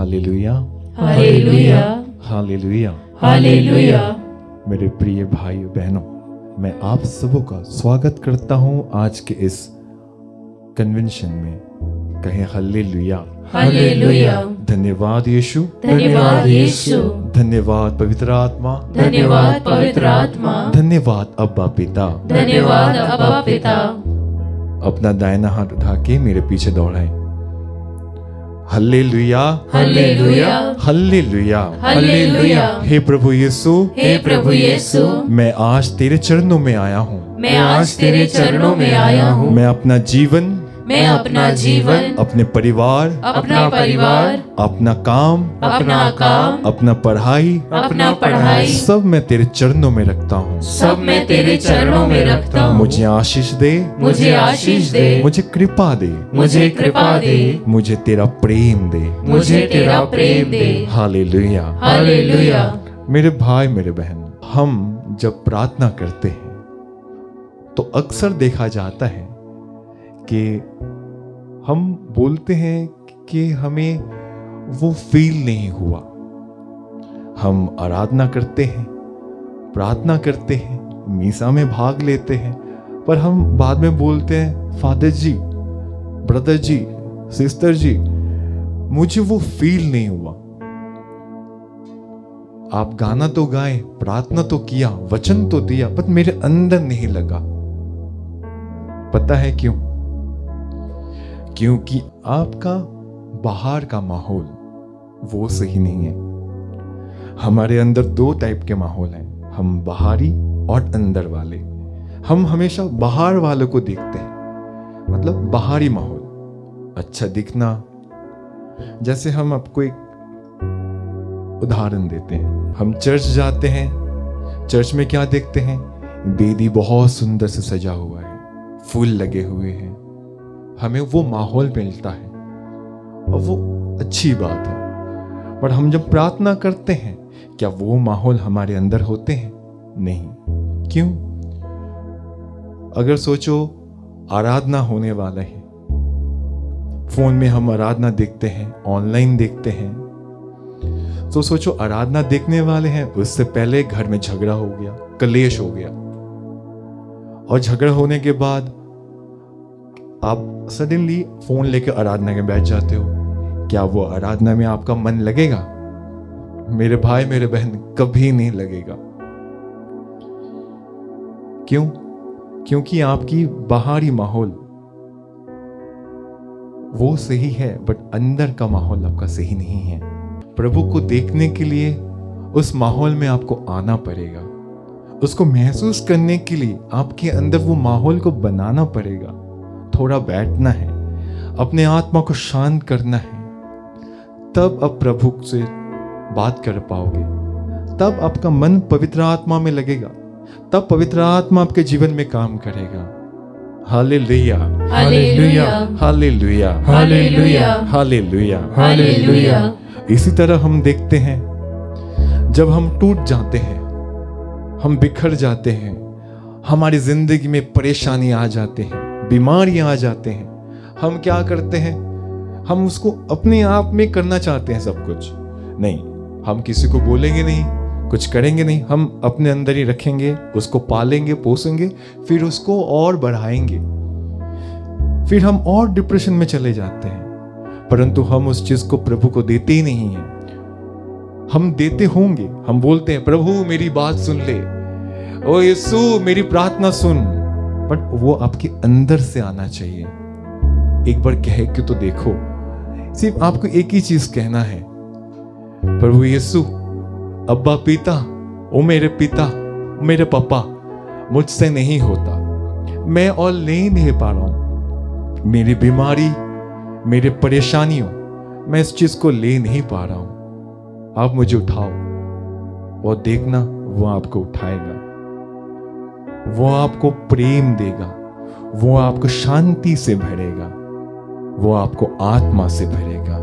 Hallelujah, hallelujah, hallelujah. Hallelujah. मेरे प्रिय भाई बहनों, मैं आप सबों का स्वागत करता हूं आज के इस कन्वेंशन में। कहें हालेलुया, हालेलुया। धन्यवाद यीशु, धन्यवाद यीशु, धन्यवाद पवित्र आत्मा, धन्यवाद पवित्र आत्मा, धन्यवाद अब्बा पिता। धन्यवाद अब्बा पिता। अपना दाहिना हाथ उठा के मेरे पीछे दौड़ाएं। Hallelujah, hallelujah, hallelujah, hallelujah. हे प्रभु यीशु, हे प्रभु यीशु, मैं आज तेरे चरणों में आया हूँ। मैं आज तेरे चरणों में आया हूँ। मैं अपना जीवन, मैं अपना जीवन, अपने परिवार, अपना परिवार, अपना काम, अपना पढ़ाई, अपना पढ़ाई, सब मैं तेरे चरणों में रखता हूँ। सब मैं तेरे चरणों में रखता हूँ। मुझे आशीष दे, मुझे आशीष दे, मुझे कृपा दे, मुझे कृपा दे, मुझे तेरा प्रेम दे। मुझे तेरा प्रेम दे। हालेलुया। हालेलुया। मेरे भाई मेरे बहन, हम जब प्रार्थना करते हैं तो अक्सर देखा जाता है कि हम बोलते हैं कि हमें वो फील नहीं हुआ। हम आराधना करते हैं, प्रार्थना करते हैं, मीसा में भाग लेते हैं, पर हम बाद में बोलते हैं, फादर जी, ब्रदर जी, सिस्टर जी, मुझे वो फील नहीं हुआ। आप गाना तो गाए, प्रार्थना तो किया, वचन तो दिया, पर मेरे अंदर नहीं लगा। पता है क्यों? क्योंकि आपका बाहर का माहौल वो सही नहीं है। हमारे अंदर दो टाइप के माहौल हैं, हम बाहरी और अंदर वाले। हम हमेशा बाहर वालों को देखते हैं, मतलब बाहरी माहौल, अच्छा दिखना। जैसे हम आपको एक उदाहरण देते हैं, हम चर्च जाते हैं, चर्च में क्या देखते हैं? वेदी बहुत सुंदर से सजा हुआ है, फूल लगे हुए हैं, हमें वो माहौल मिलता है और वो अच्छी बात है। पर हम जब प्रार्थना करते हैं, क्या वो माहौल हमारे अंदर होते हैं? नहीं। क्यों? अगर सोचो आराधना होने वाला है, फोन में हम आराधना देखते हैं, ऑनलाइन देखते हैं, तो सोचो आराधना देखने वाले हैं, उससे पहले घर में झगड़ा हो गया, कलेश हो गया, और झगड़ा होने के बाद आप सडनली फोन लेकर आराधना में बैठ जाते हो। क्या वो आराधना में आपका मन लगेगा? मेरे भाई मेरे बहन, कभी नहीं लगेगा। क्यों? क्योंकि आपकी बाहरी माहौल वो सही है, बट अंदर का माहौल आपका सही नहीं है। प्रभु को देखने के लिए उस माहौल में आपको आना पड़ेगा, उसको महसूस करने के लिए आपके अंदर वो माहौल को बनाना पड़ेगा। थोड़ा बैठना है, अपने आत्मा को शांत करना है, तब आप प्रभु से बात कर पाओगे, तब आपका मन पवित्र आत्मा में लगेगा, तब पवित्र आत्मा आपके जीवन में काम करेगा। Hallelujah, hallelujah, hallelujah, hallelujah, hallelujah, hallelujah. इसी तरह हम देखते हैं, जब हम टूट जाते हैं, हम बिखर जाते हैं, हमारी जिंदगी में परेशानी आ जाते हैं, बीमारियां आ जाते हैं, हम क्या करते हैं? हम उसको अपने आप में करना चाहते हैं सब कुछ। नहीं, हम किसी को बोलेंगे नहीं, कुछ करेंगे नहीं, हम अपने अंदर ही रखेंगे, उसको पालेंगे, पोसेंगे, फिर उसको और बढ़ाएंगे, फिर हम और डिप्रेशन में चले जाते हैं। परंतु हम उस चीज को प्रभु को देते ही नहीं है। हम देते होंगे, हम बोलते हैं, प्रभु मेरी बात सुन ले, ओ यीशु मेरी प्रार्थना सुन, बट वो आपके अंदर से आना चाहिए। एक बार कह के तो देखो। सिर्फ आपको एक ही चीज कहना है, प्रभु यीशु, अब्बा पिता, ओ मेरे पिता, मेरे पापा, मुझसे नहीं होता, मैं और ले नहीं पा रहा हूं, मेरी बीमारी, मेरे परेशानियों, मैं इस चीज को ले नहीं पा रहा हूं, आप मुझे उठाओ। और देखना, वो आपको उठाएगा, वो आपको प्रेम देगा, वो आपको शांति से भरेगा, वो आपको आत्मा से भरेगा।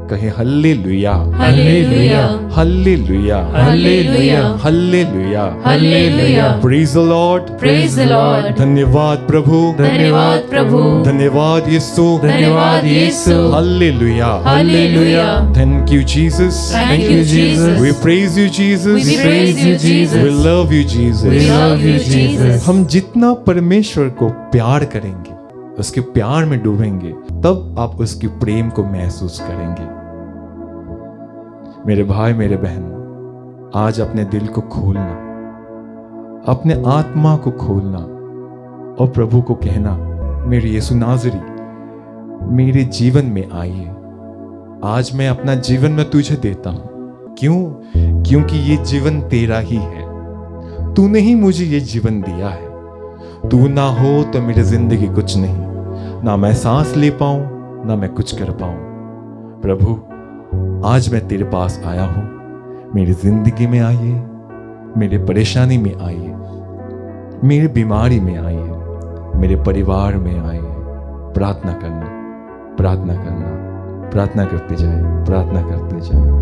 कहे hallelujah, hallelujah, hallelujah, hallelujah, hallelujah, hallelujah. Praise the Lord, praise the Lord. धन्यवाद प्रभु, धन्यवाद प्रभु, धन्यवाद यीशु, धन्यवाद यीशु, हालेलुया, हालेलुया। Thank you Jesus, Thank you, Jesus. we praise you Jesus, We praise you, Jesus. we love you We Jesus। love you, Jesus. हम जितना परमेश्वर को प्यार करेंगे, उसके प्यार में डूबेंगे, तब आप उसकी प्रेम को महसूस करेंगे। मेरे भाई मेरे बहन, आज अपने दिल को खोलना, अपने आत्मा को खोलना और प्रभु को कहना, मेरे यीशु नाज़री मेरे जीवन में आइए। आज मैं अपना जीवन में तुझे देता हूं। क्यों? क्योंकि ये जीवन तेरा ही है। तूने ही मुझे ये जीवन दिया है। तू ना हो तो मेरी जिंदगी कुछ नहीं, ना मैं सांस ले पाऊं ना मैं कुछ कर पाऊं। प्रभु, आज मैं तेरे पास आया हूं। मेरी जिंदगी में आइए, मेरे परेशानी में आइए, मेरी बीमारी में आइए, मेरे परिवार में आइए। प्रार्थना करना, प्रार्थना करना, प्रार्थना करते जाए, प्रार्थना करते जाए,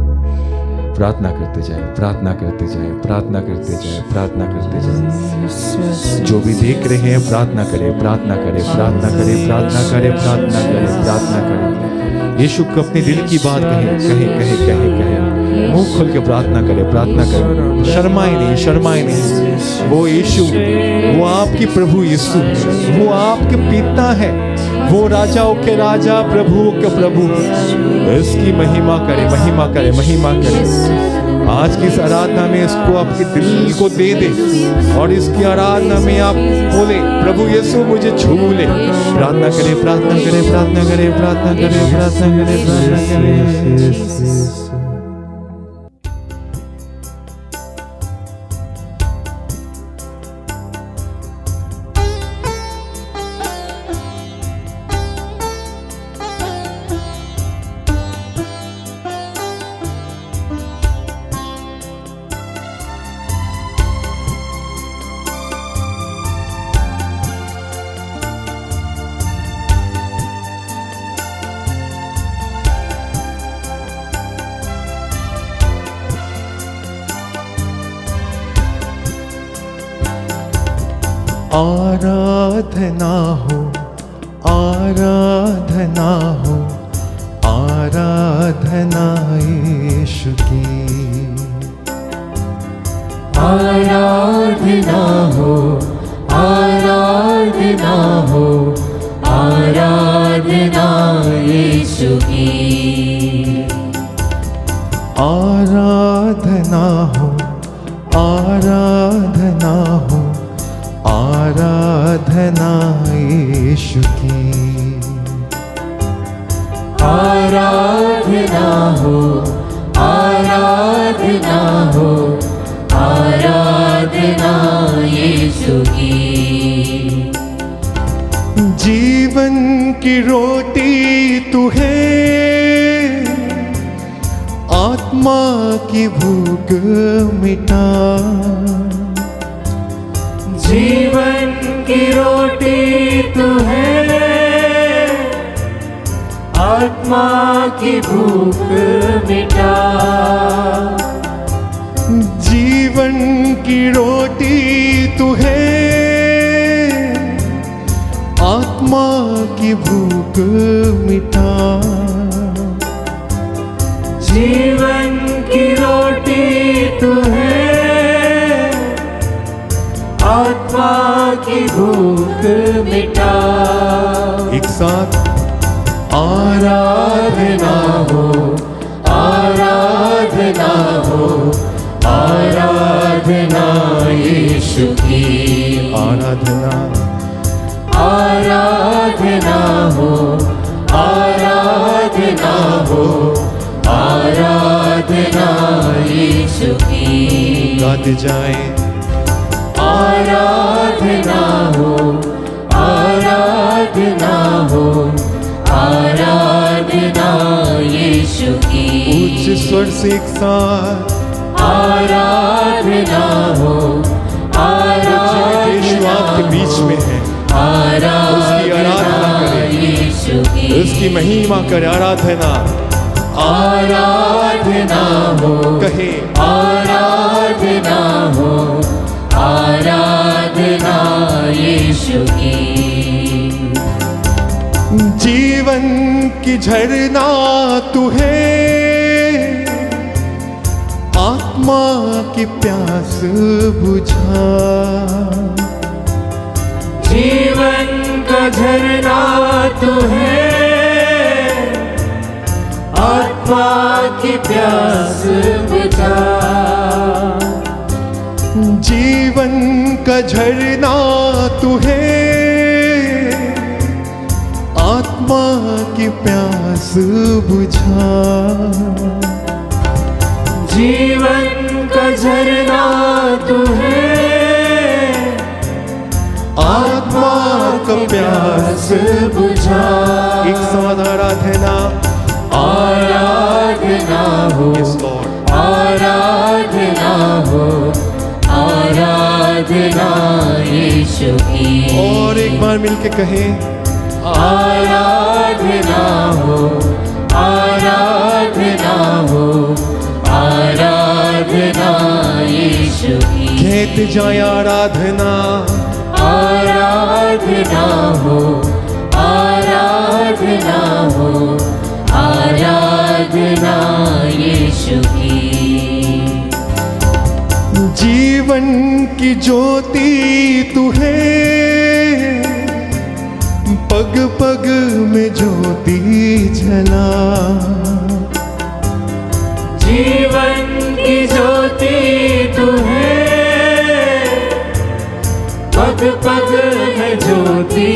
प्रार्थना करते जाए, प्रार्थना करते जाए, प्रार्थना करते जाए, प्रार्थना करते जाए। जो भी देख रहे हैं प्रार्थना करें, प्रार्थना करें, प्रार्थना करें, प्रार्थना करें, प्रार्थना करें, प्रार्थना करें। यीशु को अपने दिल की बात कहें, कहें, कहें, कहें, कहें। मुंह खोल के प्रार्थना करें, प्रार्थना करें। शर्माए नहीं, शर्माए नहीं। वो यीशु, वो आपकी प्रभु यीशु, वो आपके पिता है, वो राजाओं के राजा, प्रभु के प्रभु। इसकी महिमा करे, महिमा करे, महिमा करे। आज की इस आराधना में इसको आपके दिल को दे दे और इसकी आराधना में आप बोले, प्रभु यीशु मुझे छू ले। प्रार्थना करें, प्रार्थना करें, प्रार्थना करें, प्रार्थना करें, प्रार्थना करें, प्रार्थना करें। आराधना हो, आराधना हो, आराधना यीशु की। आराधना हो, आराधना हो, आराधना यीशु की। आराधना हो, आराधना हो, आराधना यीशु की। आराधना हो, आराधना हो, आराधना यीशु की। जीवन की रोटी तू है, आत्मा की भूख मिटा। जीवन की रोटी तू है, आत्मा की भूख मिटा। जीवन की रोटी तू है, आत्मा की भूख मिटा। जीवन की रोटी तू है, आत्मा की भूख मिटा। एक साथ आराधना हो, आराधना हो, आराधना यीशु की। आराधना, आराधना हो, आराधना हो, आराधना यीशु की। गाते जाए। आराधना हो, आराधना हो, आराधना यीशु की। उच्च स्वर से एक साथ आराधना हो, यीशु आपके बीच में है, उसकी आराधना करें, यीशु की। उसकी महिमा करे। आराधना, आराधना हो, कहे आराधना हो, आराधना यीशु की। जीवन की झरना तू है, आत्मा की प्यास बुझा। जीवन का झरना तू है, आत्मा की प्यास बुझा। जीवन का झरना तू है, आत्मा की प्यास बुझा। जीवन का झरना तू है, आत्मा का प्यास बुझा। एक साथ आराधना, आराधना हो, Yes, Lord. आराधना हो, आराधना यीशु की। और एक बार मिलके कहें आराधना हो, आराधना हो, आराधना यीशु की। कहते जाए आराधना, आराधना हो, आराधना हो, आराधना यीशु की। जीवन की ज्योति तू है, पग पग में ज्योति जला। जीवन की ज्योति तू है, पग पग में ज्योति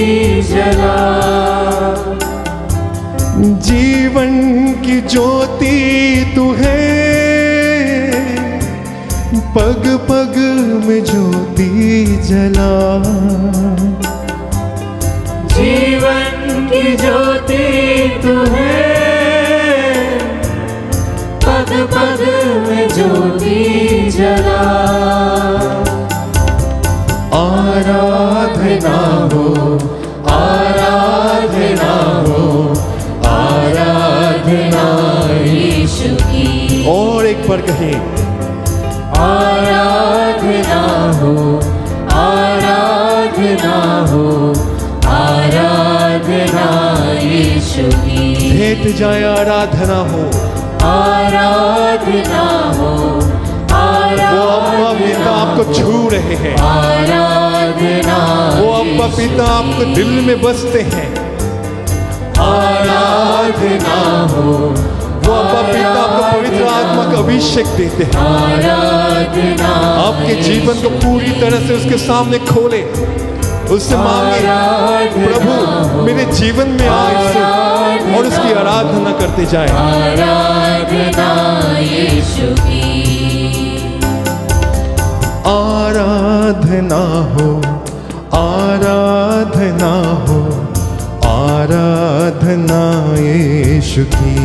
जला। जीवन की ज्योति तू है, पग पग में ज्योति जला। जीवन की ज्योति तू है, पग पग में ज्योति जला। आराधना हो, आराधना हो, आराधना यीशु की। और एक बार कहें आराधना हो, आराधना हो, आराधना यीशु की। भेंट जाए आराधना हो। आराधना हो, वो अब्बा पिता आपको छू रहे हैं, आराधना। वो अब्बा पिता आपको दिल में बसते हैं। आराधना हो, वो अब्बा पिता आपको पवित्र आत्मा का अभिषेक देते हैं। आराधना। आपके जीवन को पूरी तरह से उसके सामने खोले, उससे मांगे प्रभु मेरे जीवन में आए और उसकी आराधना करते जाए। आराधना यीशु की। आराधना हो, आराधना हो, आराधना यीशु की।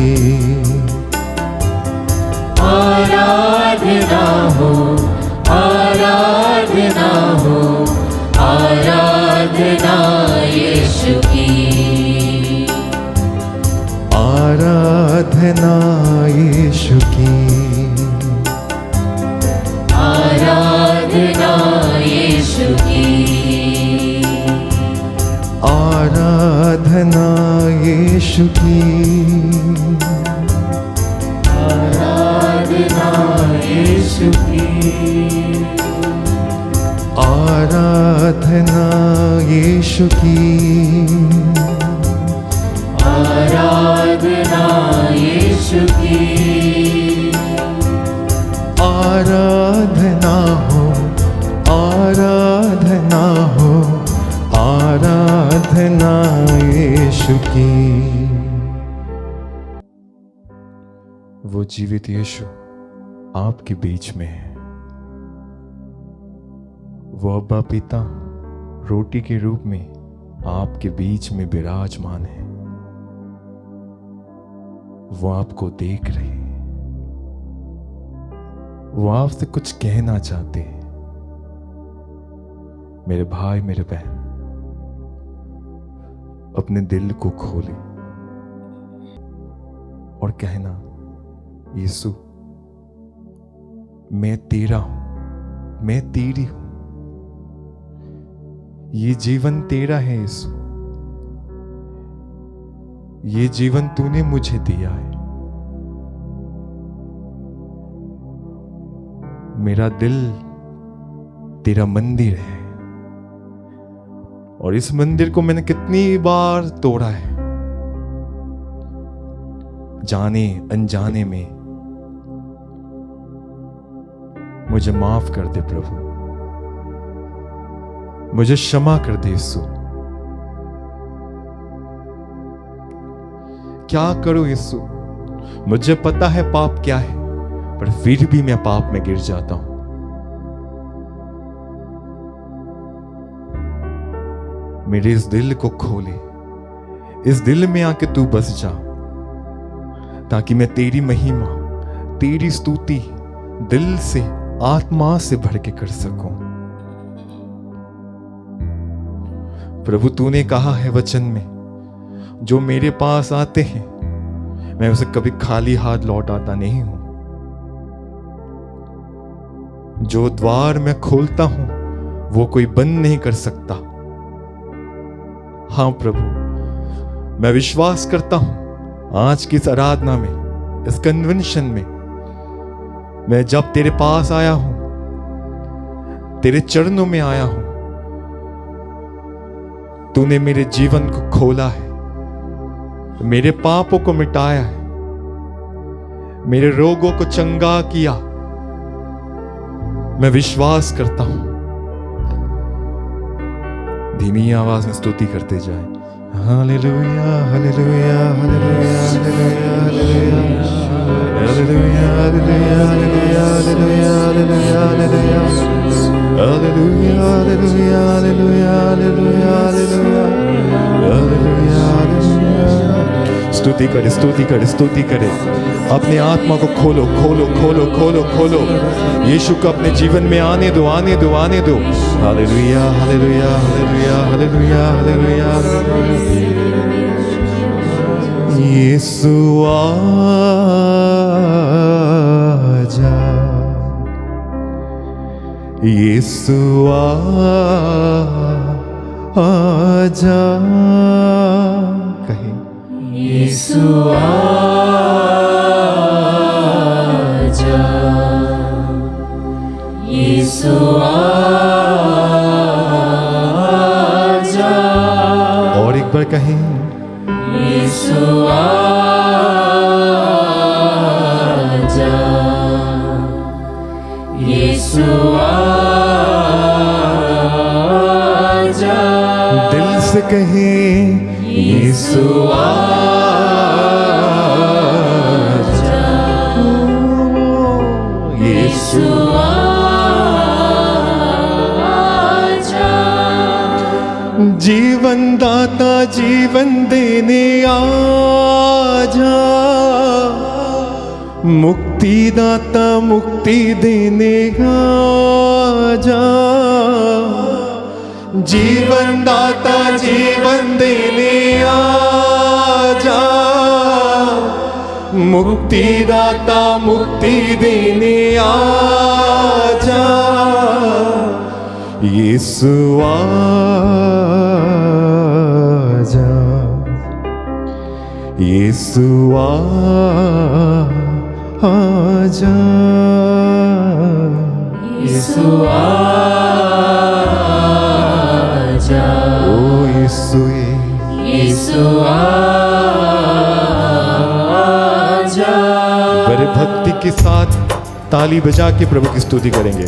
आराधना हो, आराधना हो, आराधना यीशु की। आराधना यीशु की। आराधना यीशु की। आराधना यीशु की। आराधना यीशु की। आराधना यीशु की। आराधना यीशु की। आराधना हो, आराधना हो, आराधना यीशु की। वो जीवित यीशु आपके बीच में है। वो अब्बा पिता रोटी के रूप में आपके बीच में विराजमान है। वो आपको देख रहे हैं। वो आपसे कुछ कहना चाहते हैं। मेरे भाई मेरे बहन, अपने दिल को खोले और कहना, यीशु मैं तेरा हूं, मैं तेरी हूं, ये जीवन तेरा है यीशु, ये जीवन तूने मुझे दिया है। मेरा दिल तेरा मंदिर है और इस मंदिर को मैंने कितनी बार तोड़ा है, जाने अनजाने में। मुझे माफ कर दे प्रभु, मुझे क्षमा कर दे यीशु। क्या करूं यीशु, मुझे पता है पाप क्या है, पर फिर भी मैं पाप में गिर जाता हूं। मेरे इस दिल को खोले, इस दिल में आके तू बस जा, ताकि मैं तेरी महिमा, तेरी स्तुति दिल से, आत्मा से भर के कर सकूं। प्रभु तूने कहा है वचन में, जो मेरे पास आते हैं मैं उसे कभी खाली हाथ लौट आता नहीं हूं। जो द्वार मैं खोलता हूं वो कोई बंद नहीं कर सकता। हां प्रभु, मैं विश्वास करता हूं आज की इस आराधना में, इस कन्वेंशन में, मैं जब तेरे पास आया हूं, तेरे चरणों में आया हूं, तूने मेरे जीवन को खोला है, मेरे पापों को मिटाया है, मेरे रोगों को चंगा किया। मैं विश्वास करता हूं। धीमी आवाज में स्तुति करते जाए। Hallelujah hallelujah hallelujah hallelujah hallelujah hallelujah hallelujah hallelujah hallelujah hallelujah hallelujah hallelujah hallelujah hallelujah hallelujah. स्तुति करे, स्तुति करे, स्तुति करे। अपने आत्मा को खोलो खोलो खोलो खोलो खोलो। यीशु को अपने जीवन में आने दो, आने दो, आने दो। Hallelujah hallelujah hallelujah hallelujah hallelujah. यीशु आजा, यीशु आजा। कहीं यीशु आजा, यीशु आजा। और एक बार कहें, यीशु आजा, यीशु आजा। दिल से कहें, यीशु आजा, यीशु आजा। जीवन दाता जीवन देने आजा, मुक्ति दाता मुक्ति देने आजा। जीवन दाता जीवन देने आजा, मुक्ति दाता मुक्ति देने आजा। यीशु आजा, यीशु आजा, यीशु आजा। ओ यीशु, यीशु आजा। बड़े भक्ति के साथ ताली बजा के प्रभु की स्तुति करेंगे।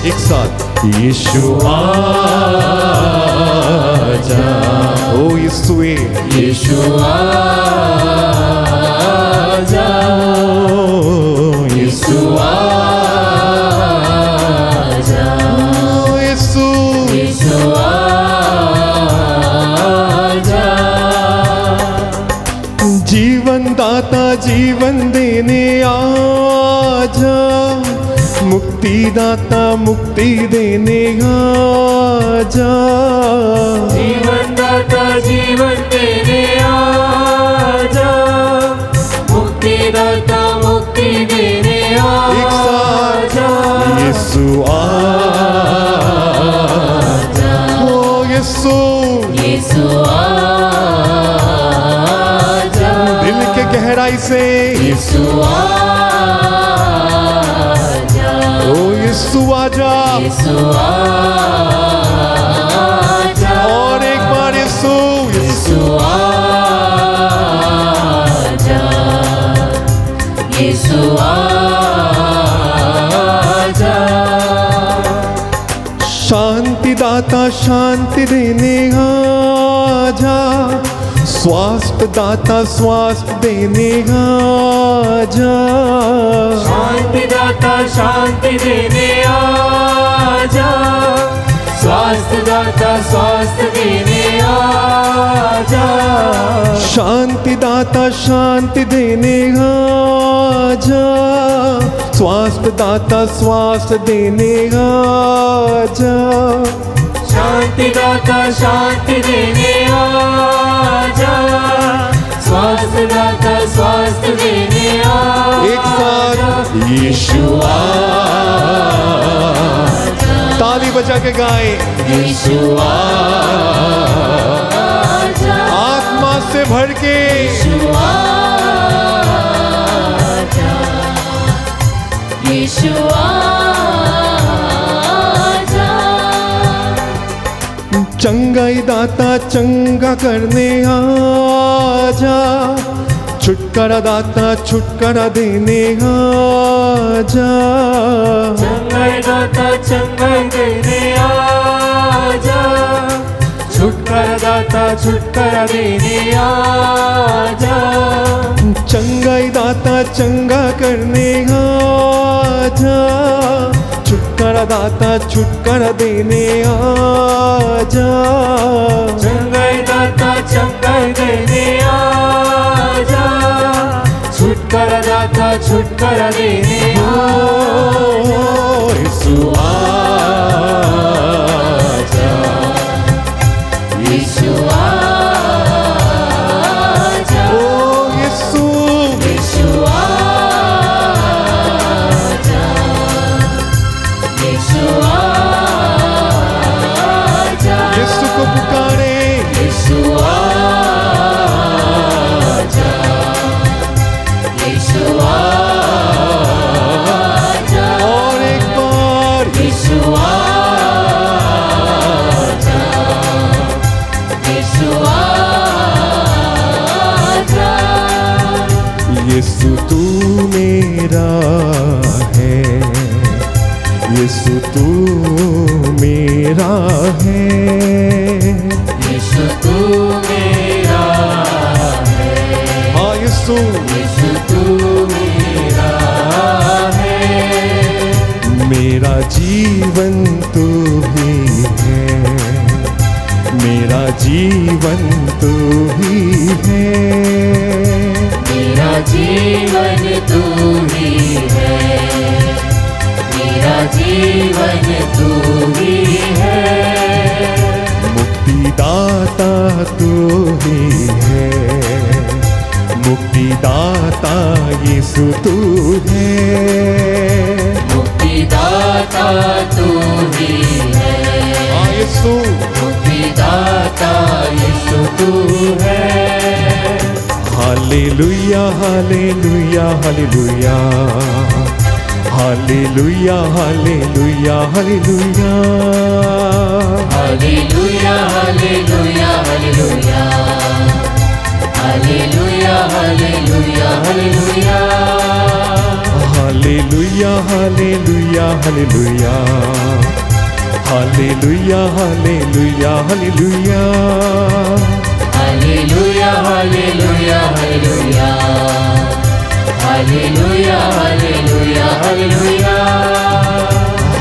एक साथ, यीशु आजा, ओ यीशु, यीशु आजा, यीशु आजा, यीशु, यीशु मुक्तिदाता मुक्ति देने आजा, जीवन दाता जीवन देने आजा, मुक्ति दाता मुक्ति देने एक साथ आजा, यीशु आजा, ओ यीशु यीशु आजा, दिल के गहराई से यीशु आजा, ओ यीशु आजा, यीशु आजा, और एक बार यीशु यीशु आजा, यीशु आजा, शांति दाता शांति देने आजा, स्वास्थ्य दाता स्वास्थ्य देने आजा, शांति दाता शांति देने आजा, स्वास्थ्य दाता स्वास्थ्य देने आजा, शांति दाता शांति देने आजा, स्वास्थ्य दाता स्वास्थ्य देने आजा, शांति दाता शांति देने आजा, स्वास्थ्य दाता स्वास्थ्य देने आजा, एक साथ यीशु आजा, ताली बजा के गाए यीशु आजा, आत्मा से भर के यीशु आजा, यीशु आजा, चंगाई दाता चंगा करने आजा, छुटकारा दाता छुटकारा देने आजा, चंगाई दाता चंगाई देने आजा, छुटकारा दाता छुटकारा देने आजा, चंगाई दाता चंगा करने आजा, छुटकारा दाता छुटकारा देने आजा, चंगाई दाता चंगाई देने आजा, छुटकारा दाता छुटकारा देने आजा, यीशु आजा, यीशु आजा, ओ यीशु यीशु आजा, यीशु आजा, यीशु को पुकारे यीशु आजा, यीशु आजा, और एक बार यीशु आजा, यीशु आजा, यीशु तू मेरा है, यीशु तू मेरा है, यीशु तू मेरा है, हाँ यीशु यीशु तू मेरा है, मेरा जीवन तू ही है, मेरा जीवन तू ही है, मेरा जीवन तू ही है, मेरा जीवन तू ही है, मुक्तिदाता तू ही है, मुक्तिदाता यीशु तू है, मुक्तिदाता तू ही है, हाँ यीशु मुक्तिदाता यीशु तू है, hallelujah hallelujah hallelujah hallelujah hallelujah hallelujah hallelujah hallelujah hallelujah, hallelujah hallelujah hallelujah, hallelujah hallelujah hallelujah hallelujah hallelujah hallelujah hallelujah hallelujah hallelujah, hallelujah hallelujah hallelujah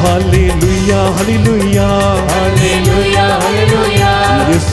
hallelujah hallelujah hallelujah hallelujah, यीशु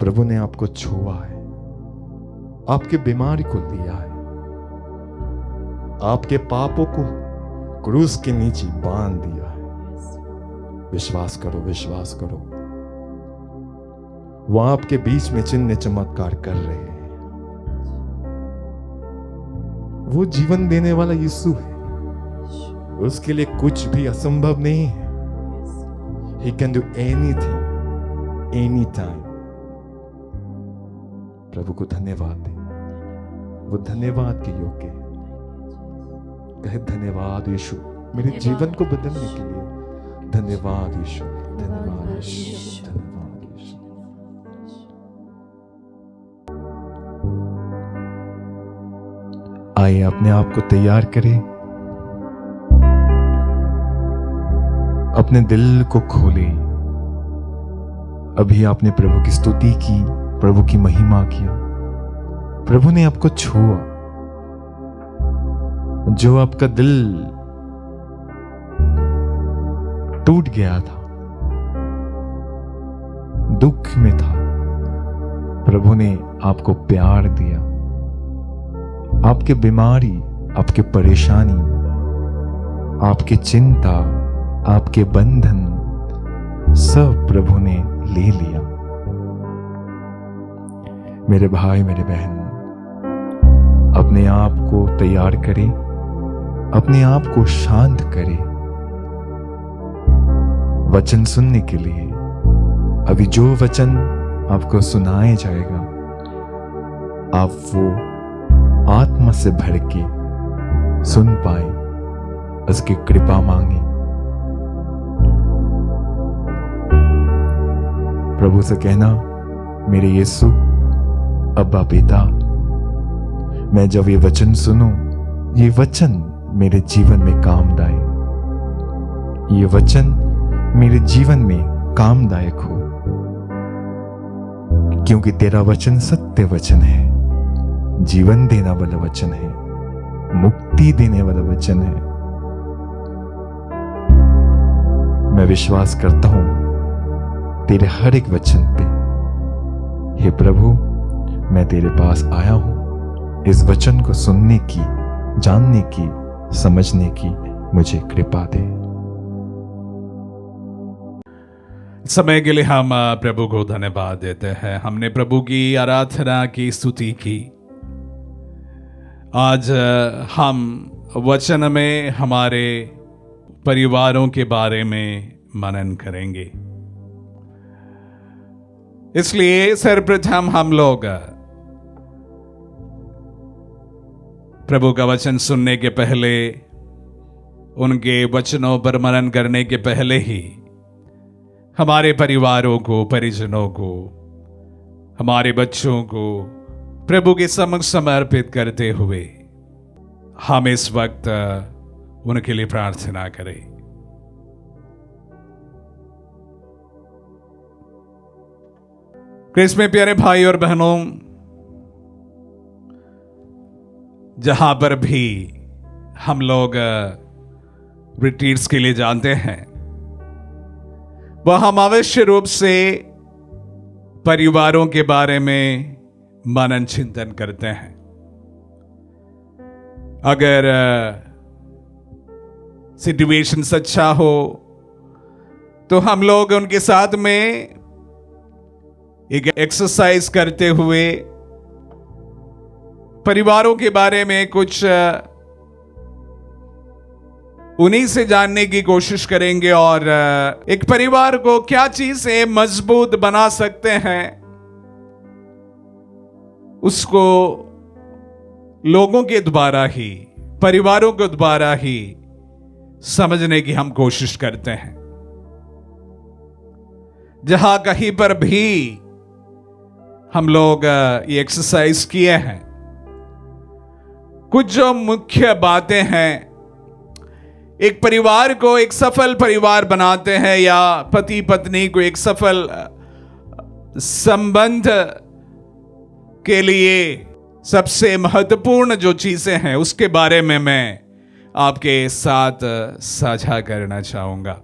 प्रभु ने आपको छुआ है, आपकी बीमारी को लिया है, आपके पापों को क्रूस के नीचे बांध दिया है। विश्वास करो, विश्वास करो। वो आपके बीच में चिन्ह चमत्कार कर रहे हैं। वो जीवन देने वाला यीशु है, उसके लिए कुछ भी असंभव नहीं है। He can do anything, anytime. प्रभु को धन्यवाद दे, वो धन्यवाद के योग्य है। कहे धन्यवाद यीशु मेरे जीवन को बदलने के लिए। धन्यवाद यीशु, धन्यवाद यीशु, धन्यवाद यीशु। आइए अपने आप को तैयार करें, अपने दिल को खोले। अभी आपने प्रभु की स्तुति की, प्रभु की महिमा किया, प्रभु ने आपको छुआ। जो आपका दिल टूट गया था, दुख में था, प्रभु ने आपको प्यार दिया। आपकी बीमारी, आपकी परेशानी, आपकी चिंता, आपके बंधन सब प्रभु ने ले लिया। मेरे भाई, मेरे बहन, अपने आप को तैयार करें, अपने आप को शांत करें वचन सुनने के लिए। अभी जो वचन आपको सुनाया जाएगा, आप वो आत्मा से भर के सुन पाए, उसकी कृपा मांगे। प्रभु से कहना, मेरे यीशु, अब्बा पिता, मैं जब ये वचन सुनूं, ये वचन मेरे जीवन में कामदायक, ये वचन मेरे जीवन में कामदायक हो, क्योंकि तेरा वचन सत्य वचन है, जीवन देने वाला वचन है, मुक्ति देने वाला वचन है। मैं विश्वास करता हूं तेरे हर एक वचन पे। हे प्रभु, मैं तेरे पास आया हूं, इस वचन को सुनने की, जानने की, समझने की मुझे कृपा दे। समय के लिए हम प्रभु को धन्यवाद देते हैं। हमने प्रभु की आराधना की, स्तुति की। आज हम वचन में हमारे परिवारों के बारे में मनन करेंगे। इसलिए सर्वप्रथम हम लोग प्रभु का वचन सुनने के पहले, उनके वचनों पर मनन करने के पहले ही हमारे परिवारों को, परिजनों को, हमारे बच्चों को प्रभु के समक्ष समर्पित करते हुए हम इस वक्त उनके लिए प्रार्थना करें। क्रिस्त में प्यारे भाई और बहनों, जहां पर भी हम लोग रिट्रीट्स के लिए जाते हैं, वह हम अवश्य रूप से परिवारों के बारे में मनन चिंतन करते हैं। अगर सिचुएशन अच्छा हो तो हम लोग उनके साथ में एक एक्सरसाइज करते हुए परिवारों के बारे में कुछ उन्हीं से जानने की कोशिश करेंगे और एक परिवार को क्या चीज से मजबूत बना सकते हैं, उसको लोगों के द्वारा ही, परिवारों के द्वारा ही समझने की हम कोशिश करते हैं। जहां कहीं पर भी हम लोग ये एक्सरसाइज किए हैं, कुछ जो मुख्य बातें हैं, एक परिवार को एक सफल परिवार बनाते हैं या पति पत्नी को एक सफल संबंध के लिए सबसे महत्वपूर्ण जो चीजें हैं, उसके बारे में मैं आपके साथ साझा करना चाहूंगा।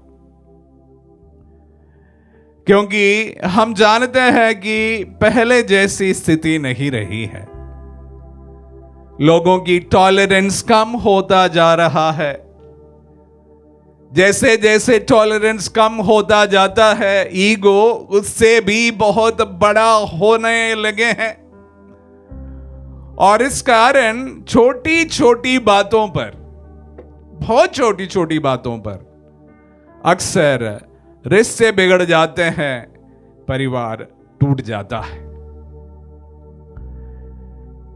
क्योंकि हम जानते हैं कि पहले जैसी स्थिति नहीं रही है। लोगों की टॉलरेंस कम होता जा रहा है। जैसे जैसे टॉलरेंस कम होता जाता है, ईगो उससे भी बहुत बड़ा होने लगे हैं, और इस कारण छोटी छोटी बातों पर, बहुत छोटी छोटी बातों पर अक्सर रिश्ते बिगड़ जाते हैं, परिवार टूट जाता है।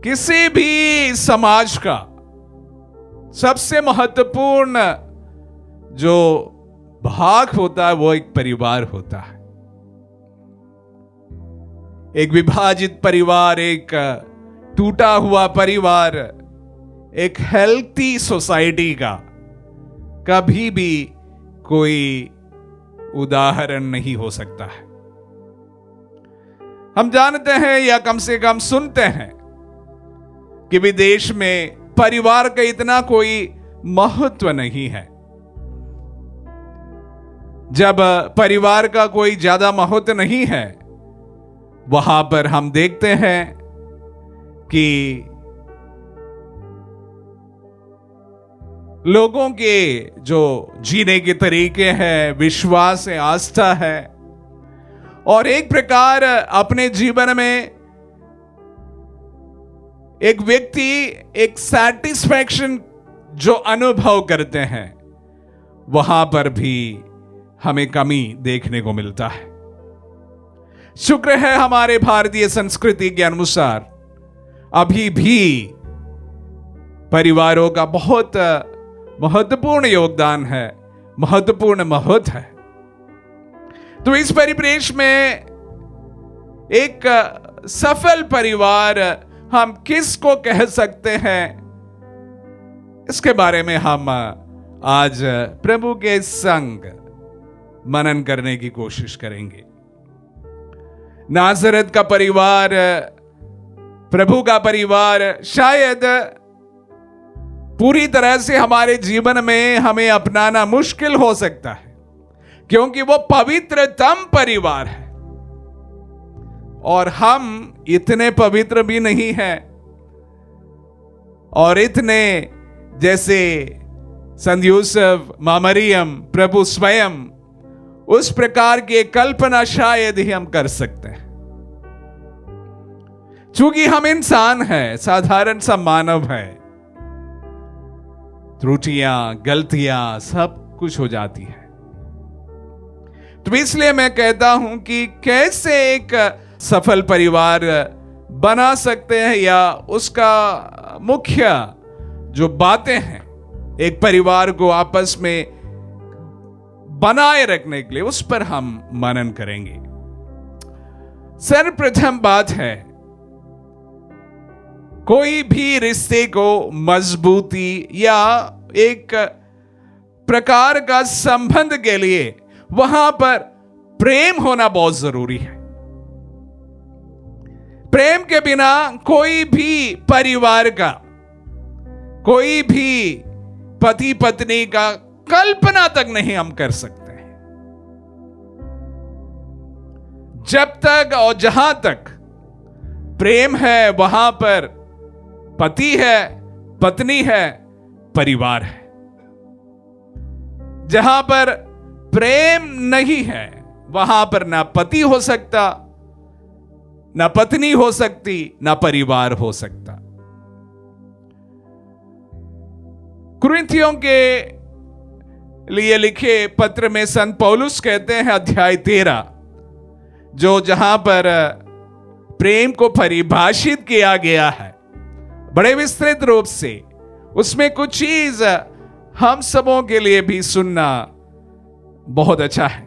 किसी भी समाज का सबसे महत्वपूर्ण जो भाग होता है वो एक परिवार होता है। एक विभाजित परिवार, एक टूटा हुआ परिवार, एक हेल्थी सोसाइटी का कभी भी कोई उदाहरण नहीं हो सकता है। हम जानते हैं या कम से कम सुनते हैं कि विदेश में परिवार का इतना कोई महत्व नहीं है। जब परिवार का कोई ज्यादा महत्व नहीं है, वहां पर हम देखते हैं कि लोगों के जो जीने के तरीके हैं, विश्वास है, आस्था है, और एक प्रकार अपने जीवन में एक व्यक्ति एक सैटिस्फैक्शन जो अनुभव करते हैं, वहां पर भी हमें कमी देखने को मिलता है। शुक्र है हमारे भारतीय संस्कृति के अनुसार अभी भी परिवारों का बहुत महत्वपूर्ण योगदान है, महत्वपूर्ण महत्व है। तो इस परिप्रेक्ष्य में एक सफल परिवार हम किसको कह सकते हैं, इसके बारे में हम आज प्रभु के संग मनन करने की कोशिश करेंगे। नाज़रेत का परिवार, प्रभु का परिवार शायद पूरी तरह से हमारे जीवन में हमें अपनाना मुश्किल हो सकता है, क्योंकि वो पवित्रतम परिवार है और हम इतने पवित्र भी नहीं हैं, और इतने जैसे संत यूसुफ, मां मरियम, प्रभु स्वयं, उस प्रकार की कल्पना शायद ही हम कर सकते हैं। चूंकि हम इंसान हैं, साधारण सा मानव है, त्रुटियां, गलतियां सब कुछ हो जाती है। तो इसलिए मैं कहता हूं कि कैसे एक सफल परिवार बना सकते हैं, या उसका मुख्य जो बातें हैं एक परिवार को आपस में बनाए रखने के लिए, उस पर हम मनन करेंगे। सर्वप्रथम बात है, कोई भी रिश्ते को मजबूती या एक प्रकार का संबंध के लिए वहां पर प्रेम होना बहुत जरूरी है। प्रेम के बिना कोई भी परिवार का, कोई भी पति पत्नी का कल्पना तक नहीं हम कर सकते हैं। जब तक और जहां तक प्रेम है, वहां पर पति है, पत्नी है, परिवार है। जहां पर प्रेम नहीं है, वहां पर ना पति हो सकता, ना पत्नी हो सकती, ना परिवार हो सकता। कुरिन्थियों के लिए लिखे पत्र में संत पौलुस कहते हैं, अध्याय 13, जो जहां पर प्रेम को परिभाषित किया गया है बड़े विस्तृत रूप से, उसमें कुछ चीज हम सबों के लिए भी सुनना बहुत अच्छा है।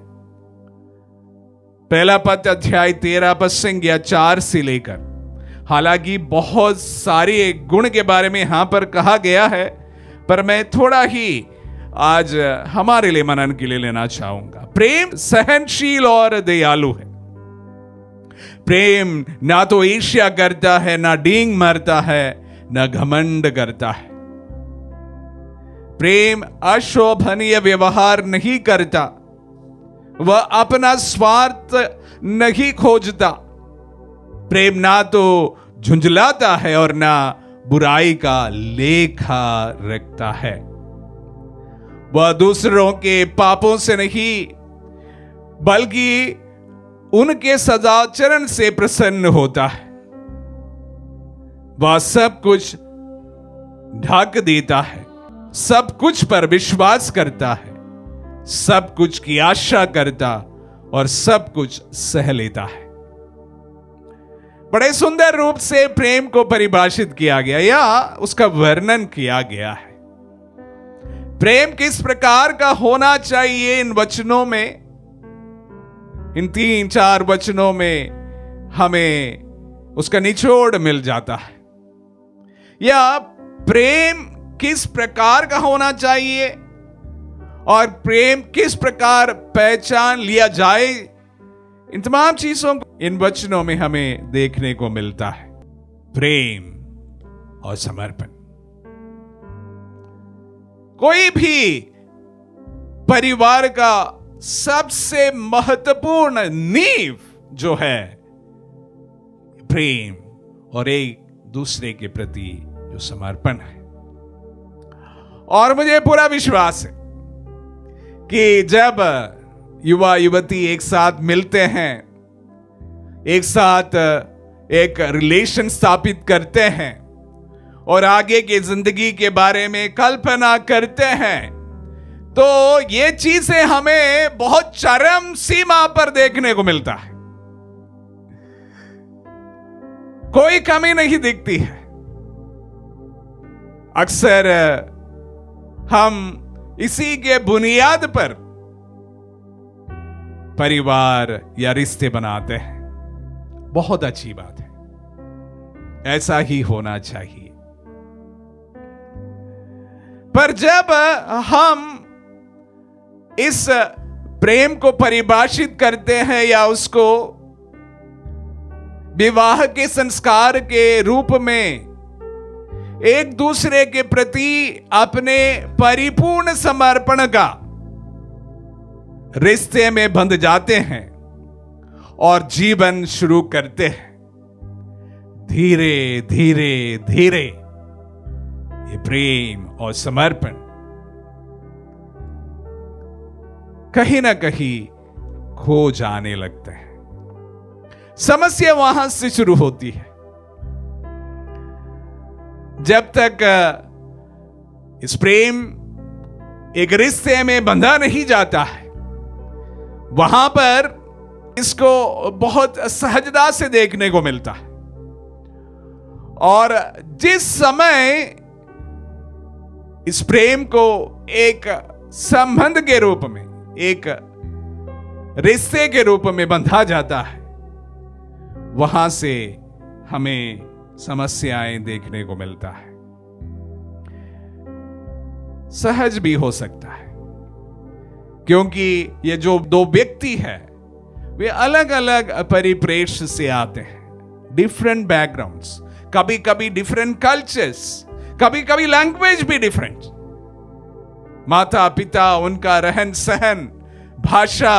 पहला पद अध्याय 13 पद संज्ञा 4 से लेकर, हालांकि बहुत सारे गुण के बारे में यहां पर कहा गया है, पर मैं थोड़ा ही आज हमारे लिए मनन के लिए लेना चाहूंगा। प्रेम सहनशील और दयालु है। प्रेम ना तो ईर्ष्या करता है, ना डींग मारता है, ना घमंड करता है। प्रेम अशोभनीय व्यवहार नहीं करता, वह अपना स्वार्थ नहीं खोजता। प्रेम ना तो झुंझलाता है और ना बुराई का लेखा रखता है। वह दूसरों के पापों से नहीं बल्कि उनके सदाचरण से प्रसन्न होता है। वह सब कुछ ढक देता है, सब कुछ पर विश्वास करता है, सब कुछ की आशा करता और सब कुछ सह लेता है। बड़े सुंदर रूप से प्रेम को परिभाषित किया गया या उसका वर्णन किया गया है। प्रेम किस प्रकार का होना चाहिए, इन वचनों में, इन 3-4 वचनों में हमें उसका निचोड़ मिल जाता है। या प्रेम किस प्रकार का होना चाहिए और प्रेम किस प्रकार पहचान लिया जाए, इन तमाम चीजों को इन वचनों में हमें देखने को मिलता है। प्रेम और समर्पण। कोई भी परिवार का सबसे महत्वपूर्ण नींव जो है प्रेम और एक दूसरे के प्रति जो समर्पण है। और मुझे पूरा विश्वास है कि जब युवा युवती एक साथ मिलते हैं, एक साथ एक रिलेशन स्थापित करते हैं और आगे की जिंदगी के बारे में कल्पना करते हैं, तो ये चीजें हमें बहुत चरम सीमा पर देखने को मिलता है। कोई कमी नहीं दिखती है। अक्सर हम इसी के बुनियाद पर परिवार या रिश्ते बनाते हैं। बहुत अच्छी बात है, ऐसा ही होना चाहिए। पर जब हम इस प्रेम को परिभाषित करते हैं या उसको विवाह के संस्कार के रूप में एक दूसरे के प्रति अपने परिपूर्ण समर्पण का रिश्ते में बंध जाते हैं और जीवन शुरू करते हैं, धीरे धीरे धीरे ये प्रेम और समर्पण कहीं ना कहीं खो जाने लगता है। समस्या वहां से शुरू होती है। जब तक इस प्रेम एक रिश्ते में बंधा नहीं जाता है, वहां पर इसको बहुत सहजता से देखने को मिलता है। और जिस समय इस प्रेम को एक संबंध के रूप में, एक रिश्ते के रूप में बंधा जाता है, वहां से हमें समस्याएं देखने को मिलता है। सहज भी हो सकता है, क्योंकि ये जो दो व्यक्ति हैं वे अलग अलग परिप्रेक्ष्य से आते हैं, डिफरेंट बैकग्राउंड्स, कभी कभी डिफरेंट कल्चर्स, कभी कभी लैंग्वेज भी डिफरेंट। माता पिता, उनका रहन सहन, भाषा,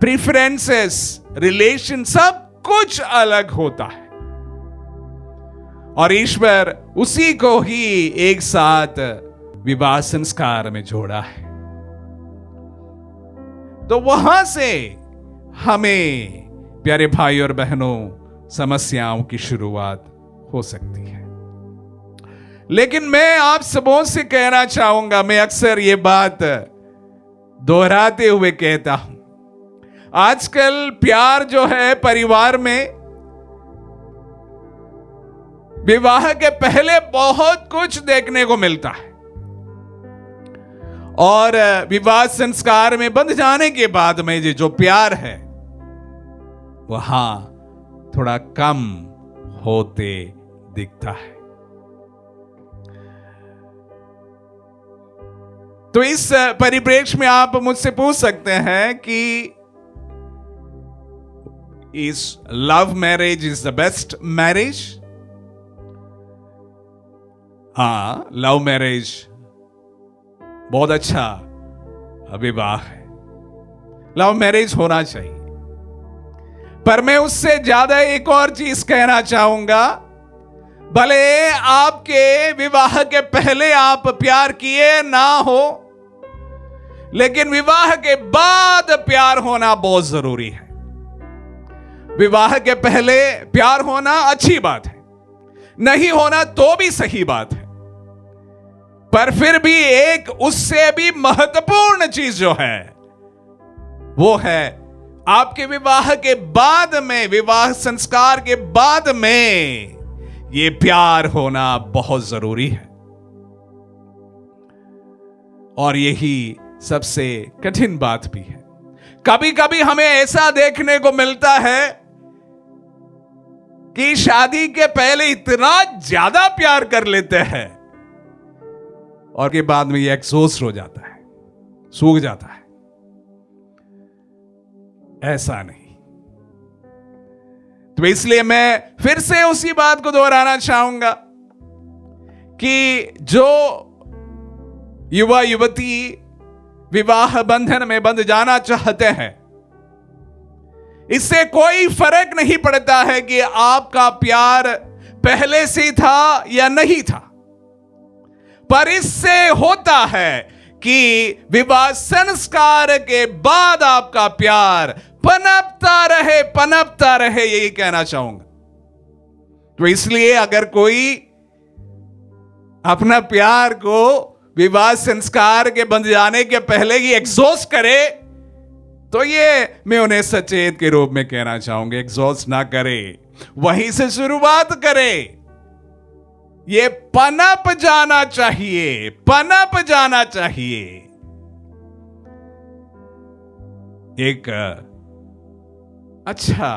प्रेफरेंसेस, रिलेशन, सब कुछ अलग होता है। और ईश्वर उसी को ही एक साथ विवाह संस्कार में जोड़ा है। तो वहां से हमें, प्यारे भाई और बहनों, समस्याओं की शुरुआत हो सकती है। लेकिन मैं आप सबों से कहना चाहूंगा, मैं अक्सर ये बात दोहराते हुए कहता हूं, आजकल प्यार जो है परिवार में, विवाह के पहले बहुत कुछ देखने को मिलता है और विवाह संस्कार में बंध जाने के बाद में जो प्यार है वहां थोड़ा कम होते दिखता है। तो इस परिप्रेक्ष्य में आप मुझसे पूछ सकते हैं कि is love marriage is the best marriage? हाँ, लव मैरिज बहुत अच्छा विवाह है, लव मैरिज होना चाहिए। पर मैं उससे ज्यादा एक और चीज कहना चाहूंगा, भले आपके विवाह के पहले आप प्यार किए ना हो, लेकिन विवाह के बाद प्यार होना बहुत जरूरी है। विवाह के पहले प्यार होना अच्छी बात है, नहीं होना तो भी सही बात है, पर फिर भी एक उससे भी महत्वपूर्ण चीज जो है वो है आपके विवाह के बाद में, विवाह संस्कार के बाद में ये प्यार होना बहुत जरूरी है। और यही सबसे कठिन बात भी है। कभी कभी हमें ऐसा देखने को मिलता है कि शादी के पहले इतना ज्यादा प्यार कर लेते हैं और के बाद में ये एग्जॉस्ट हो जाता है, सूख जाता है। ऐसा नहीं। तो इसलिए मैं फिर से उसी बात को दोहराना चाहूंगा कि जो युवा युवती विवाह बंधन में बंध जाना चाहते हैं, इससे कोई फर्क नहीं पड़ता है कि आपका प्यार पहले से था या नहीं था, पर इससे होता है कि विवाह संस्कार के बाद आपका प्यार पनपता रहे, यही कहना चाहूंगा। तो इसलिए अगर कोई अपना प्यार को विवाह संस्कार के बंध जाने के पहले ही एग्जॉस्ट करे, तो ये मैं उन्हें सचेत के रूप में कहना चाहूंगा, एग्जॉस्ट ना करे, वहीं से शुरुआत करे। ये पनप जाना चाहिए, पनप जाना चाहिए। एक अच्छा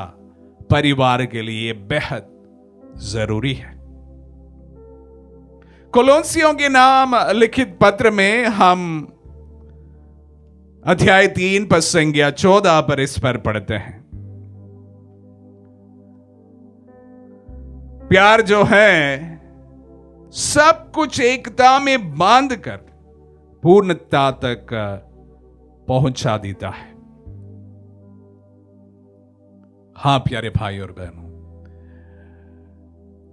परिवार के लिए बेहद जरूरी है। कोलोसियों के नाम लिखित पत्र में हम अध्याय 3 पद संज्ञा 14 पर इस पर पढ़ते हैं। प्यार जो है सब कुछ एकता में बांधकर पूर्णता तक पहुंचा देता है। हां प्यारे भाई और बहनों,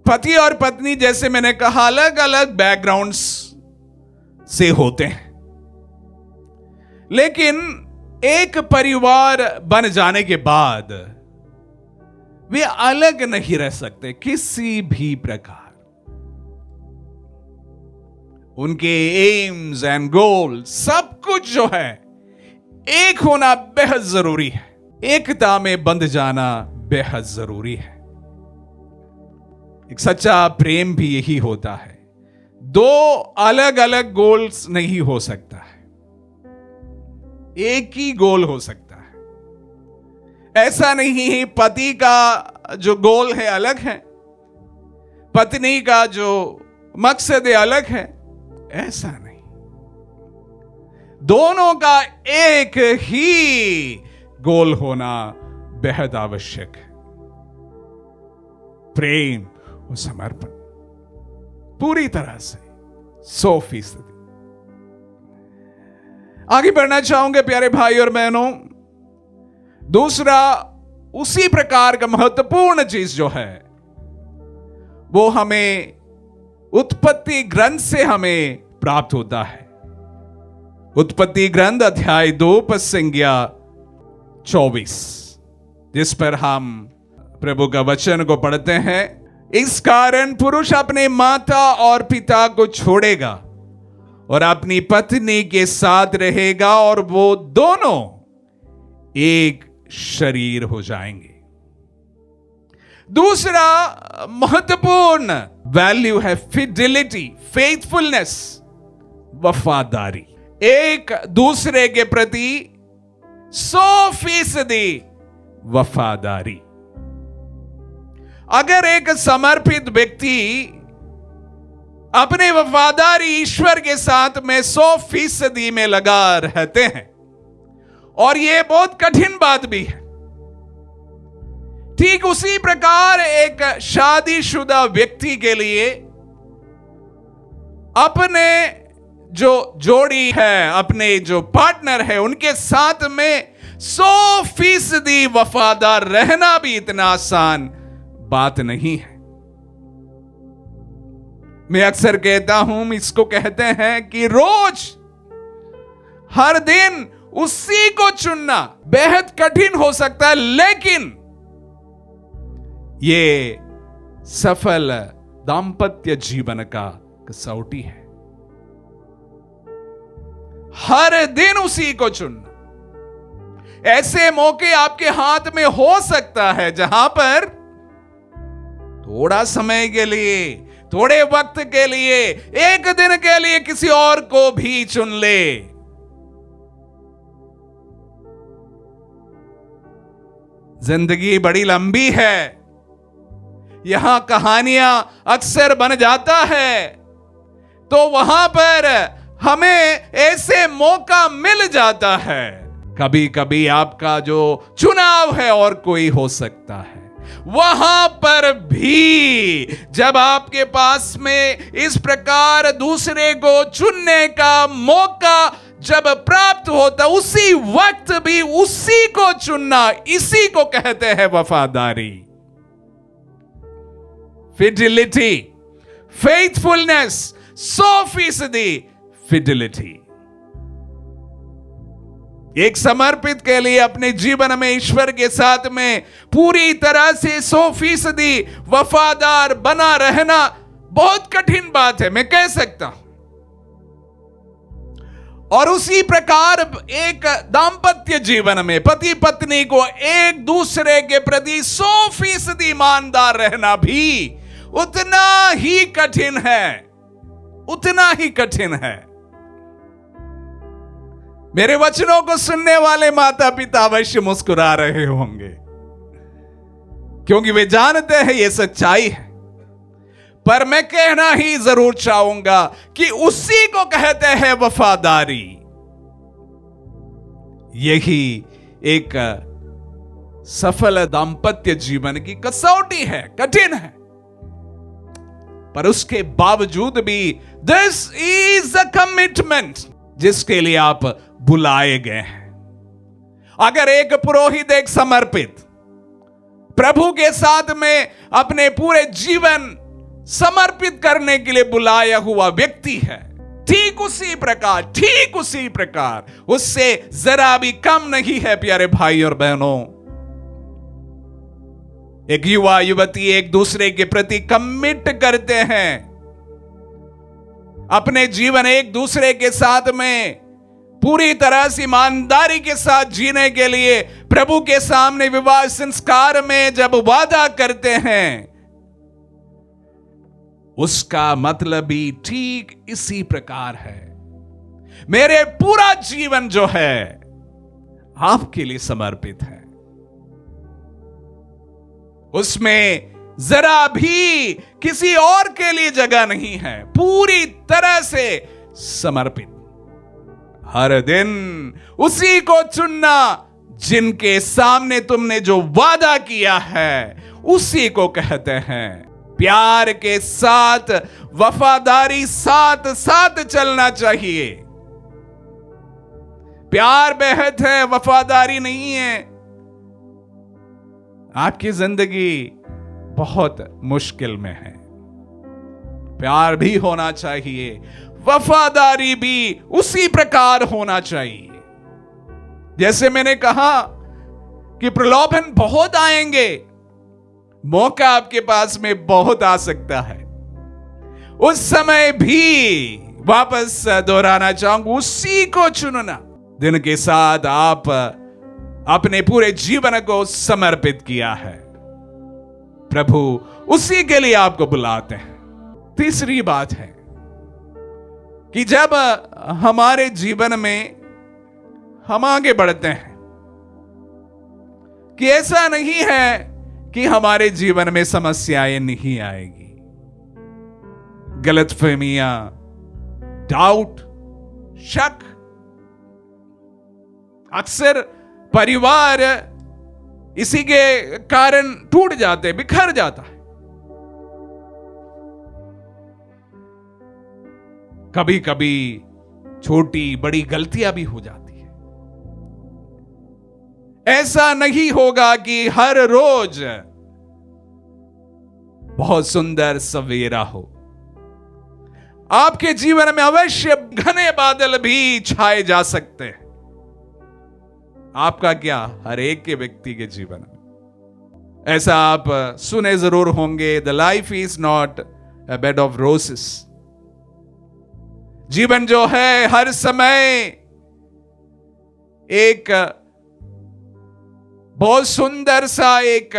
पति और पत्नी जैसे मैंने कहा अलग अलग बैकग्राउंड्स से होते हैं, लेकिन एक परिवार बन जाने के बाद वे अलग नहीं रह सकते किसी भी प्रकार। उनके एम्स एंड गोल सब कुछ जो है एक होना बेहद जरूरी है। एकता में बंध जाना बेहद जरूरी है। एक सच्चा प्रेम भी यही होता है। दो अलग अलग गोल्स नहीं हो सकता है, एक ही गोल हो सकता है। ऐसा नहीं है पति का जो गोल है अलग है, पत्नी का जो मकसद है अलग है, ऐसा नहीं। दोनों का एक ही गोल होना बेहद आवश्यक है। प्रेम और समर्पण पूरी तरह से 100%। आगे बढ़ना चाहूंगे प्यारे भाई और बहनों। दूसरा उसी प्रकार का महत्वपूर्ण चीज जो है वो हमें उत्पत्ति ग्रंथ से हमें प्राप्त होता है। उत्पत्ति ग्रंथ अध्याय 2 पद संज्ञा 24, जिस पर हम प्रभु का वचन को पढ़ते हैं। इस कारण पुरुष अपने माता और पिता को छोड़ेगा और अपनी पत्नी के साथ रहेगा और वो दोनों एक शरीर हो जाएंगे। दूसरा महत्वपूर्ण वैल्यू है फिडेलिटी, फेथफुलनेस, वफादारी। एक दूसरे के प्रति 100% वफादारी। अगर एक समर्पित व्यक्ति अपने वफादारी ईश्वर के साथ में 100% में लगा रहते हैं, और यह बहुत कठिन बात भी है, ठीक उसी प्रकार एक शादीशुदा व्यक्ति के लिए अपने जो जोड़ी है, अपने जो पार्टनर है, उनके साथ में 100% वफादार रहना भी इतना आसान बात नहीं है। मैं अक्सर कहता हूं, इसको कहते हैं कि रोज हर दिन उसी को चुनना बेहद कठिन हो सकता है, लेकिन ये सफल दाम्पत्य जीवन का कसौटी है। हर दिन उसी को चुनना। ऐसे मौके आपके हाथ में हो सकता है जहां पर थोड़ा समय के लिए, थोड़े वक्त के लिए, एक दिन के लिए किसी और को भी चुन ले। जिंदगी बड़ी लंबी है, यहां कहानियां अक्सर बन जाता है, तो वहां पर हमें ऐसे मौका मिल जाता है। कभी कभी आपका जो चुनाव है और कोई हो सकता है, वहां पर भी जब आपके पास में इस प्रकार दूसरे को चुनने का मौका जब प्राप्त होता, उसी वक्त भी उसी को चुनना, इसी को कहते हैं वफादारी। Fidelity, faithfulness, 100% fidelity. एक समर्पित के लिए अपने जीवन में ईश्वर के साथ में पूरी तरह से 100% वफादार बना रहना बहुत कठिन बात है, मैं कह सकता हूं। और उसी प्रकार एक दाम्पत्य जीवन में पति पत्नी को एक दूसरे के प्रति 100% ईमानदार रहना भी उतना ही कठिन है, उतना ही कठिन है। मेरे वचनों को सुनने वाले माता पिता अवश्य मुस्कुरा रहे होंगे, क्योंकि वे जानते हैं यह सच्चाई है। पर मैं कहना ही जरूर चाहूंगा कि उसी को कहते हैं वफादारी। यही एक सफल दाम्पत्य जीवन की कसौटी है, कठिन है, पर उसके बावजूद भी दिस इज अ कमिटमेंट जिसके लिए आप बुलाए गए हैं। अगर एक पुरोहित, एक समर्पित, प्रभु के साथ में अपने पूरे जीवन समर्पित करने के लिए बुलाया हुआ व्यक्ति है, ठीक उसी प्रकार उससे जरा भी कम नहीं है। प्यारे भाई और बहनों, एक युवा युवती एक दूसरे के प्रति कमिट करते हैं, अपने जीवन एक दूसरे के साथ में पूरी तरह से ईमानदारी के साथ जीने के लिए प्रभु के सामने विवाह संस्कार में जब वादा करते हैं, उसका मतलब भी ठीक इसी प्रकार है। मेरे पूरा जीवन जो है आपके लिए समर्पित है, उसमें जरा भी किसी और के लिए जगह नहीं है, पूरी तरह से समर्पित। हर दिन उसी को चुनना जिनके सामने तुमने जो वादा किया है, उसी को कहते हैं प्यार के साथ, वफादारी साथ साथ चलना चाहिए। प्यार बेहद है, वफादारी नहीं है। आपकी जिंदगी बहुत मुश्किल में है, प्यार भी होना चाहिए, वफादारी भी उसी प्रकार होना चाहिए। जैसे मैंने कहा कि प्रलोभन बहुत आएंगे, मौका आपके पास में बहुत आ सकता है, उस समय भी वापस दोहराना चाहूंगा, उसी को चुनना दिन के साथ आप अपने पूरे जीवन को समर्पित किया है। प्रभु उसी के लिए आपको बुलाते हैं। तीसरी बात है कि जब हमारे जीवन में हम आगे बढ़ते हैं, कि ऐसा नहीं है कि हमारे जीवन में समस्याएं नहीं आएगी, गलतफहमियां, डाउट, शक। अक्सर परिवार इसी के कारण टूट जाते, बिखर जाता है। कभी कभी छोटी बड़ी गलतियां भी हो जाती है। ऐसा नहीं होगा कि हर रोज बहुत सुंदर सवेरा हो। आपके जीवन में अवश्य घने बादल भी छाए जा सकते हैं। आपका क्या, हर एक के व्यक्ति के जीवन में ऐसा आप सुने जरूर होंगे, the life is not a bed of रोसेस। जीवन जो है हर समय एक बहुत सुंदर सा एक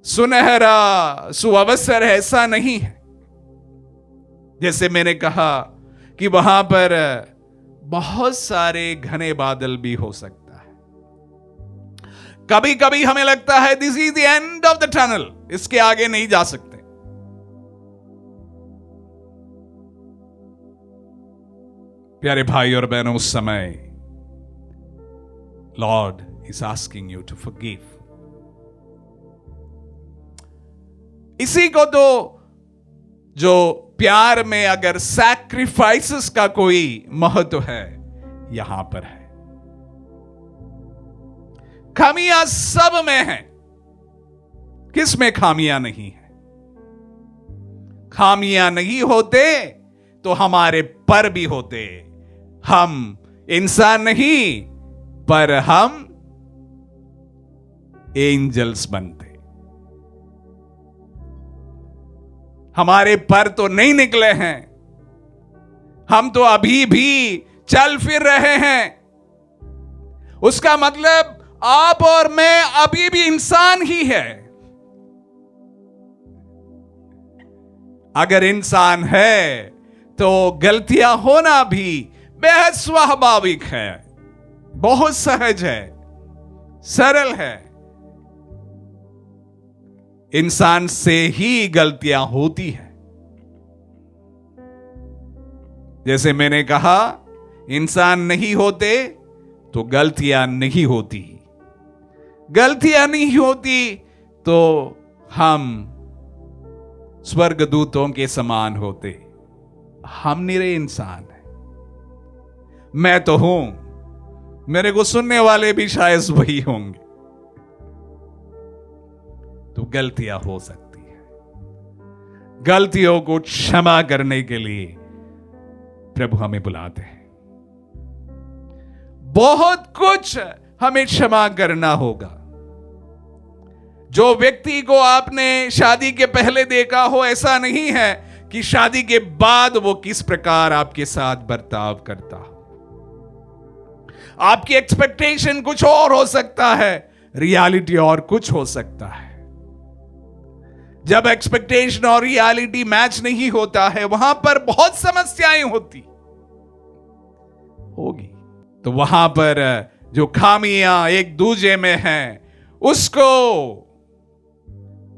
सुनहरा सुअवसर है, ऐसा नहीं है। जैसे मैंने कहा कि वहां पर बहुत सारे घने बादल भी हो सकता है। कभी कभी हमें लगता है this is the end of the tunnel, इसके आगे नहीं जा सकते। प्यारे भाई और बहनों, उस समय Lord is asking you to forgive. इसी को तो जो प्यार में अगर सैक्रिफाइसेस का कोई महत्व है, यहां पर है। खामियां सब में है, किस में खामियां नहीं है? खामियां नहीं होते तो हमारे पर भी होते। हम इंसान नहीं, पर हम एंजल्स बनते। हमारे पर तो नहीं निकले हैं, हम तो अभी भी चल फिर रहे हैं। उसका मतलब आप और मैं अभी भी इंसान ही है। अगर इंसान है तो गलतियां होना भी बेहद स्वाभाविक है, बहुत सहज है, सरल है। इंसान से ही गलतियां होती है। जैसे मैंने कहा, इंसान नहीं होते तो गलतियां नहीं होती। गलतियां नहीं होती तो हम स्वर्गदूतों के समान होते। हम निरे इंसान हैं। मैं तो हूं, मेरे को सुनने वाले भी शायद वही होंगे। तो गलतियां हो सकती है। गलतियों को क्षमा करने के लिए प्रभु हमें बुलाते हैं। बहुत कुछ हमें क्षमा करना होगा। जो व्यक्ति को आपने शादी के पहले देखा हो, ऐसा नहीं है कि शादी के बाद वो किस प्रकार आपके साथ बर्ताव करता हो। आपकी एक्सपेक्टेशन कुछ और हो सकता है, रियलिटी और कुछ हो सकता है। जब एक्सपेक्टेशन और रियलिटी मैच नहीं होता है, वहां पर बहुत समस्याएं होगी। तो वहां पर जो खामियां एक दूसरे में हैं, उसको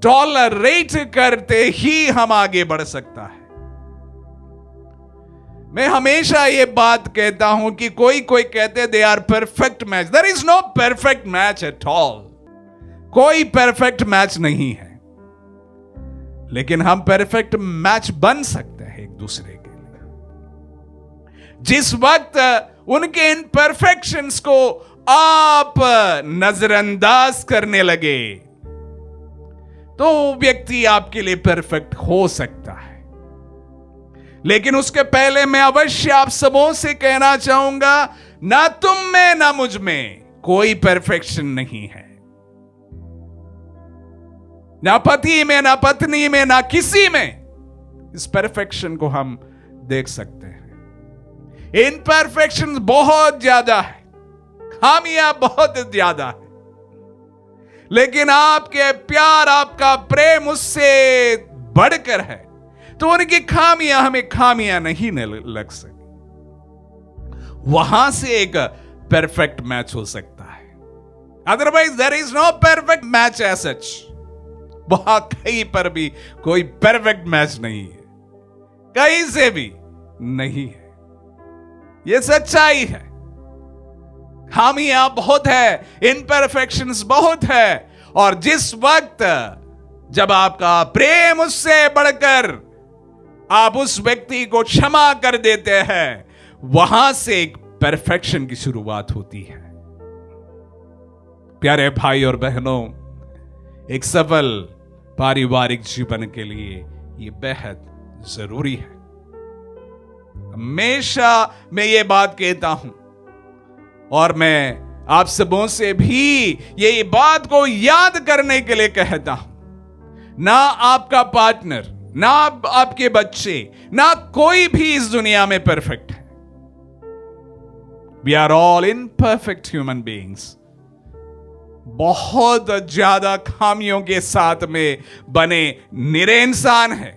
टॉलरेट करते ही हम आगे बढ़ सकता है। मैं हमेशा ये बात कहता हूं कि कोई कहते they are perfect match. There is no perfect match at all. कोई परफेक्ट मैच नहीं है, लेकिन हम परफेक्ट मैच बन सकते हैं एक दूसरे के लिए। जिस वक्त उनके इम्परफेक्शंस को आप नजरअंदाज करने लगे, तो व्यक्ति आपके लिए परफेक्ट हो सकता है। लेकिन उसके पहले मैं अवश्य आप सबों से कहना चाहूंगा, ना तुम में ना मुझ में कोई परफेक्शन नहीं है। ना पति में, ना पत्नी में, ना किसी में इस परफेक्शन को हम देख सकते हैं। इम्परफेक्शन बहुत ज्यादा है, खामियां बहुत ज्यादा है। लेकिन आपके प्यार, आपका प्रेम उससे बढ़कर है, तो उनकी खामियां हमें खामियां नहीं लग सकी। वहां से एक परफेक्ट मैच हो सकता है। Otherwise there is no perfect match as such. वहां कहीं पर भी कोई परफेक्ट मैच नहीं है, कहीं से भी नहीं है। यह सच्चाई है। खामियां बहुत है, इम्परफेक्शंस बहुत है। और जिस वक्त जब आपका प्रेम उससे बढ़कर आप उस व्यक्ति को क्षमा कर देते हैं, वहां से एक परफेक्शन की शुरुआत होती है। प्यारे भाई और बहनों, एक सफल पारिवारिक जीवन के लिए यह बेहद जरूरी है। हमेशा मैं ये बात कहता हूं और मैं आप सबों से भी ये बात को याद करने के लिए कहता हूं, ना आपका पार्टनर, ना आपके बच्चे, ना कोई भी इस दुनिया में परफेक्ट है। We are all imperfect human beings. बहुत ज्यादा खामियों के साथ में बने निरे इंसान है।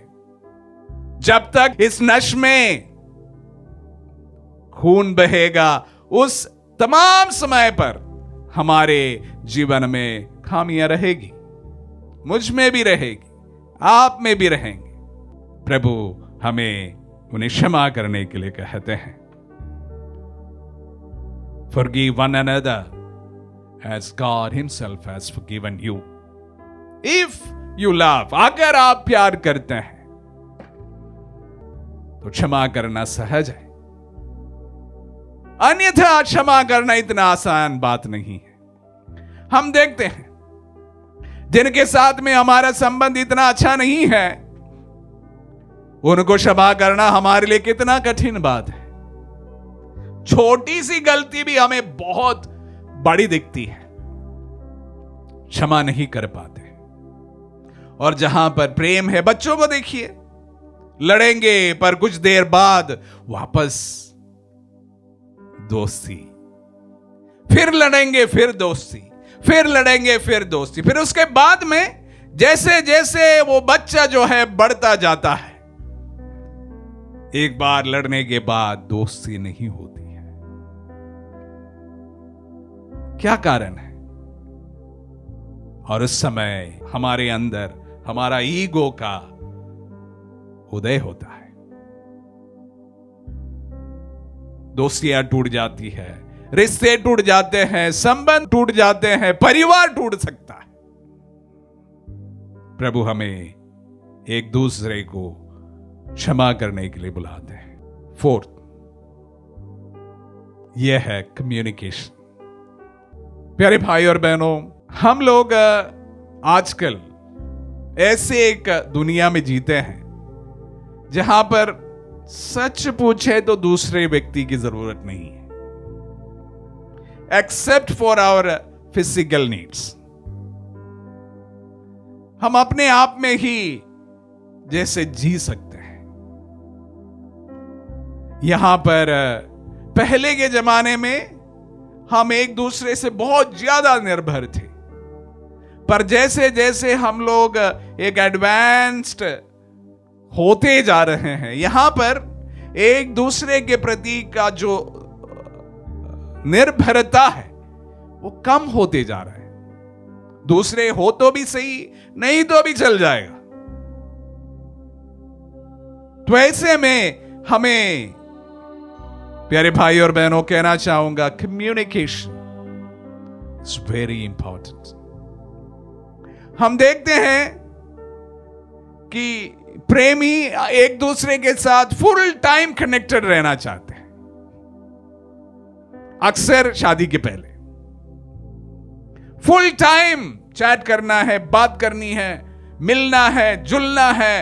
जब तक इस नश में खून बहेगा, उस तमाम समय पर हमारे जीवन में खामियां रहेगी, मुझ में भी रहेगी, आप में भी रहेंगे। प्रभु हमें उन्हें क्षमा करने के लिए कहते हैं। Forgive one another as God himself has forgiven you. If you love, अगर आप प्यार करते हैं तो क्षमा करना सहज है, अन्यथा क्षमा करना इतना आसान बात नहीं है। हम देखते हैं जिनके साथ में हमारा संबंध इतना अच्छा नहीं है, उनको क्षमा करना हमारे लिए कितना कठिन बात है। छोटी सी गलती भी हमें बहुत बड़ी दिखती है, क्षमा नहीं कर पाते। और जहां पर प्रेम है, बच्चों को देखिए, लड़ेंगे पर कुछ देर बाद वापस दोस्ती, फिर लड़ेंगे फिर दोस्ती, फिर लड़ेंगे फिर दोस्ती, फिर उसके बाद में जैसे जैसे वो बच्चा जो है बढ़ता जाता है, एक बार लड़ने के बाद दोस्ती नहीं होती है। क्या कारण है? और उस समय हमारे अंदर हमारा ईगो का उदय होता है, दोस्तियां टूट जाती है, रिश्ते टूट जाते हैं, संबंध टूट जाते हैं, परिवार टूट सकता है। प्रभु हमें एक दूसरे को क्षमा करने के लिए बुलाते हैं। फोर्थ, यह है कम्युनिकेशन। प्यारे भाई और बहनों, हम लोग आजकल ऐसे एक दुनिया में जीते हैं जहां पर सच पूछे तो दूसरे व्यक्ति की जरूरत नहीं है, except for our physical needs. हम अपने आप में ही जैसे जी सकते हैं। यहां पर पहले के जमाने में हम एक दूसरे से बहुत ज्यादा निर्भर थे, पर जैसे जैसे हम लोग एक एडवांस्ड होते जा रहे हैं, यहां पर एक दूसरे के प्रति का जो निर्भरता है वो कम होते जा रहा है। दूसरे हो तो भी सही, नहीं तो भी चल जाएगा। तो ऐसे में हमें, प्यारे भाई और बहनों, कहना चाहूंगा, कम्युनिकेशन इज वेरी इंपॉर्टेंट। हम देखते हैं कि प्रेमी एक दूसरे के साथ फुल टाइम कनेक्टेड रहना चाहते हैं, अक्सर शादी के पहले फुल टाइम चैट करना है, बात करनी है, मिलना है, जुलना है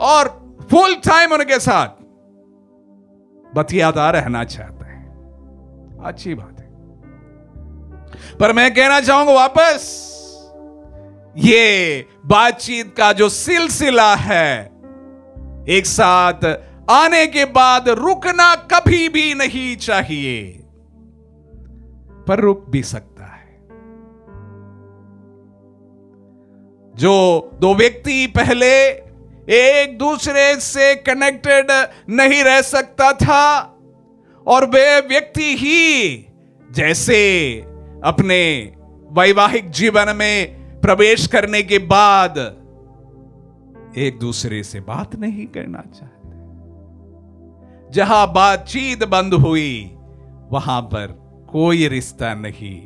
और फुल टाइम उनके साथ बतियाता रहना चाहता है। अच्छी बात है, पर मैं कहना चाहूंगा वापस, ये बातचीत का जो सिलसिला है, एक साथ आने के बाद रुकना कभी भी नहीं चाहिए, पर रुक भी सकता है। जो दो व्यक्ति पहले एक दूसरे से कनेक्टेड नहीं रह सकता था, और वे व्यक्ति ही जैसे अपने वैवाहिक जीवन में प्रवेश करने के बाद एक दूसरे से बात नहीं करना चाहते, जहां बातचीत बंद हुई वहां पर कोई रिश्ता नहीं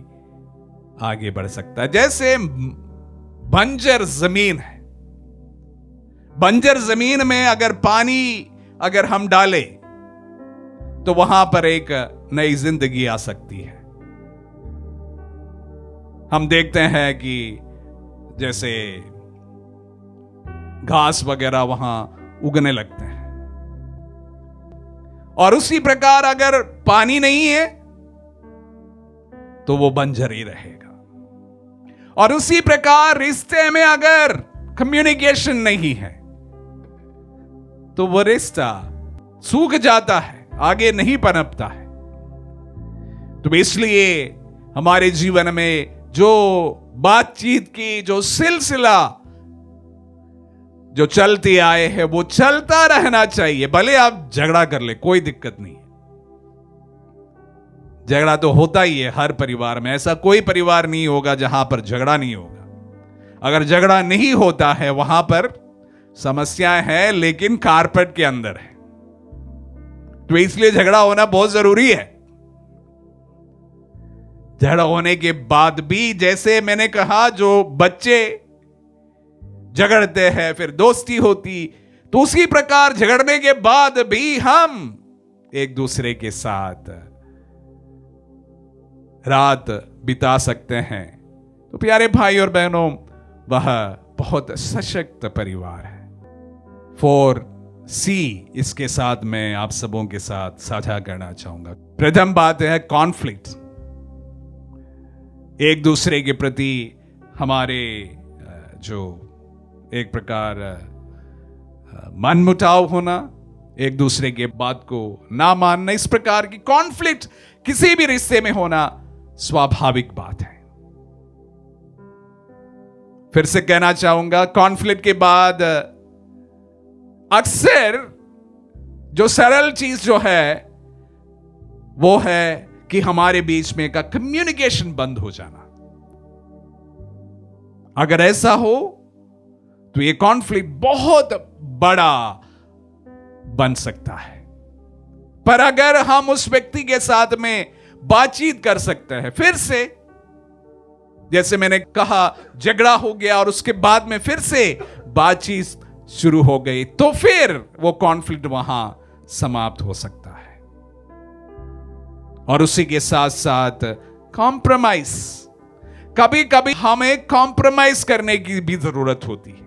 आगे बढ़ सकता। जैसे बंजर जमीन है, बंजर जमीन में अगर पानी अगर हम डालें तो वहां पर एक नई जिंदगी आ सकती है। हम देखते हैं कि जैसे घास वगैरह वहां उगने लगते हैं, और उसी प्रकार अगर पानी नहीं है तो वो बंजर ही रहेगा। और उसी प्रकार रिश्ते में अगर कम्युनिकेशन नहीं है तो वो रिश्ता सूख जाता है, आगे नहीं पनपता है। तो इसलिए हमारे जीवन में जो बातचीत की जो सिलसिला जो चलती आए हैं वो चलता रहना चाहिए। भले आप झगड़ा कर ले, कोई दिक्कत नहीं है, झगड़ा तो होता ही है हर परिवार में। ऐसा कोई परिवार नहीं होगा जहां पर झगड़ा नहीं होगा। अगर झगड़ा नहीं होता है वहां पर समस्याएं हैं, लेकिन कारपेट के अंदर है। तो इसलिए झगड़ा होना बहुत जरूरी है। झगड़ा होने के बाद भी, जैसे मैंने कहा, जो बच्चे झगड़ते हैं फिर दोस्ती होती, तो उसी प्रकार झगड़ने के बाद भी हम एक दूसरे के साथ रात बिता सकते हैं। तो प्यारे भाई और बहनों, वह बहुत सशक्त परिवार है। 4C इसके साथ मैं आप सबों के साथ साझा करना चाहूंगा। प्रथम बात है कॉन्फ्लिक्ट। एक दूसरे के प्रति हमारे जो एक प्रकार मनमुटाव होना, एक दूसरे के बात को ना मानना, इस प्रकार की कॉन्फ्लिक्ट किसी भी रिश्ते में होना स्वाभाविक बात है। फिर से कहना चाहूंगा, कॉन्फ्लिक्ट के बाद अक्सर जो सरल चीज जो है वो है कि हमारे बीच में का कम्युनिकेशन बंद हो जाना। अगर ऐसा हो तो ये कॉन्फ्लिक्ट बहुत बड़ा बन सकता है। पर अगर हम उस व्यक्ति के साथ में बातचीत कर सकते हैं, फिर से जैसे मैंने कहा झगड़ा हो गया और उसके बाद में फिर से बातचीत शुरू हो गई, तो फिर वो कॉन्फ्लिक्ट वहां समाप्त हो सकता है। और उसी के साथ साथ कॉम्प्रोमाइज, कभी कभी हमें कॉम्प्रोमाइज करने की भी जरूरत होती है।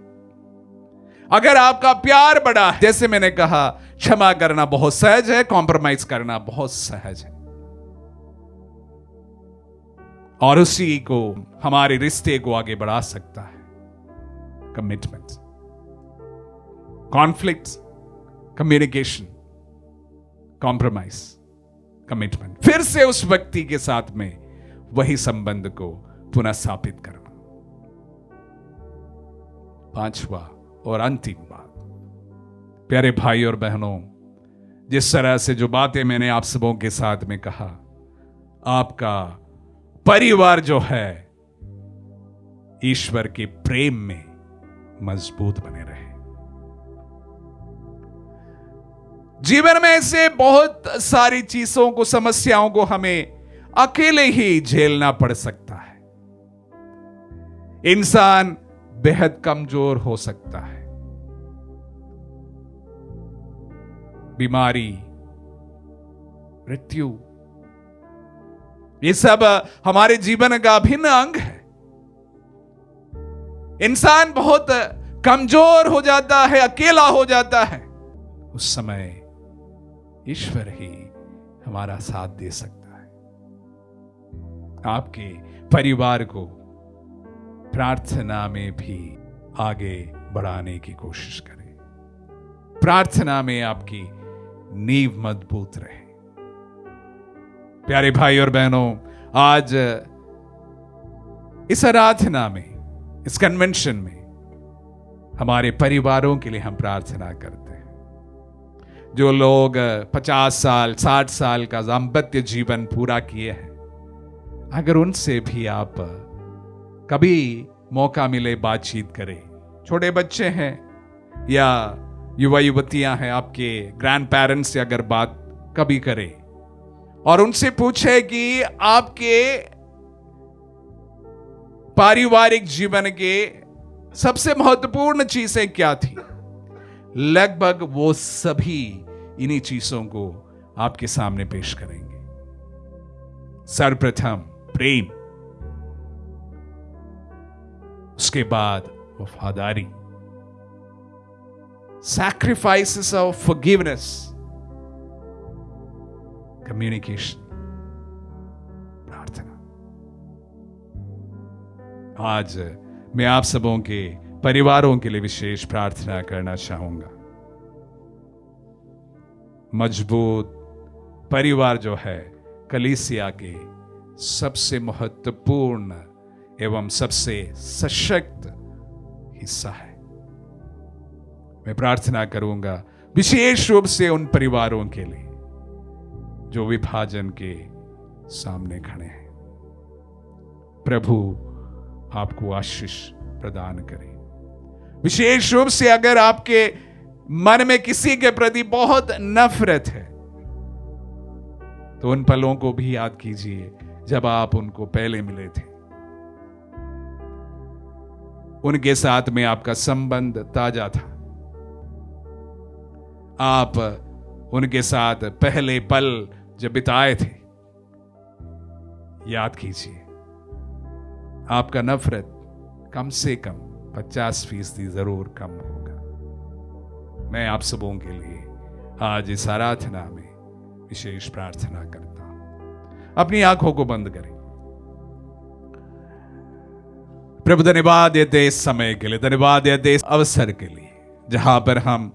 अगर आपका प्यार बड़ा है, जैसे मैंने कहा, क्षमा करना बहुत सहज है, कॉम्प्रोमाइज करना बहुत सहज है। और उसी को हमारे रिश्ते को आगे बढ़ा सकता है commitment, conflict, communication, compromise, commitment. फिर से उस व्यक्ति के साथ में वही संबंध को पुनः स्थापित करना। पांचवा और अंतिम बात, प्यारे भाई और बहनों, जिस तरह से जो बातें मैंने आप सबों के साथ में कहा, आपका परिवार जो है ईश्वर के प्रेम में मजबूत बने रहे। जीवन में ऐसे बहुत सारी चीजों को, समस्याओं को हमें अकेले ही झेलना पड़ सकता है। इंसान बेहद कमजोर हो सकता है। बीमारी, मृत्यु, ये सब हमारे जीवन का अभिन्न अंग है। इंसान बहुत कमजोर हो जाता है, अकेला हो जाता है। उस समय ईश्वर ही हमारा साथ दे सकता है। आपके परिवार को प्रार्थना में भी आगे बढ़ाने की कोशिश करें। प्रार्थना में आपकी नींव मजबूत रहे। प्यारे भाई और बहनों, आज इस आराधना में, इस कन्वेंशन में हमारे परिवारों के लिए हम प्रार्थना करते हैं। जो लोग 50 साल 60 साल का दाम्पत्य जीवन पूरा किए हैं, अगर उनसे भी आप कभी मौका मिले बातचीत करें। छोटे बच्चे हैं या युवा युवतियां हैं, आपके ग्रैंड पेरेंट्स से अगर बात कभी करें और उनसे पूछे कि आपके पारिवारिक जीवन के सबसे महत्वपूर्ण चीजें क्या थी, लगभग वो सभी इन्हीं चीजों को आपके सामने पेश करेंगे। सर्वप्रथम प्रेम, उसके बाद वफादारी, sacrifices of forgiveness, communication, प्रार्थना। आज मैं आप सबों के परिवारों के लिए विशेष प्रार्थना करना चाहूंगा। मजबूत परिवार जो है कलीसिया के सबसे महत्वपूर्ण एवं सबसे सशक्त हिस्सा है। मैं प्रार्थना करूंगा विशेष रूप से उन परिवारों के लिए जो विभाजन के सामने खड़े हैं। प्रभु आपको आशीष प्रदान करे। विशेष रूप से अगर आपके मन में किसी के प्रति बहुत नफरत है तो उन पलों को भी याद कीजिए जब आप उनको पहले मिले थे। उनके साथ में आपका संबंध ताजा था। आप उनके साथ पहले पल जब बिताए थे, याद कीजिए। आपका नफरत कम से कम 50% जरूर कम होगा। मैं आप सबों के लिए आज इस आराधना में विशेष प्रार्थना करता हूं। अपनी आंखों को बंद करें। प्रभु धन्यवाद देते इस समय के लिए, धन्यवाद देते इस अवसर के लिए जहां पर हम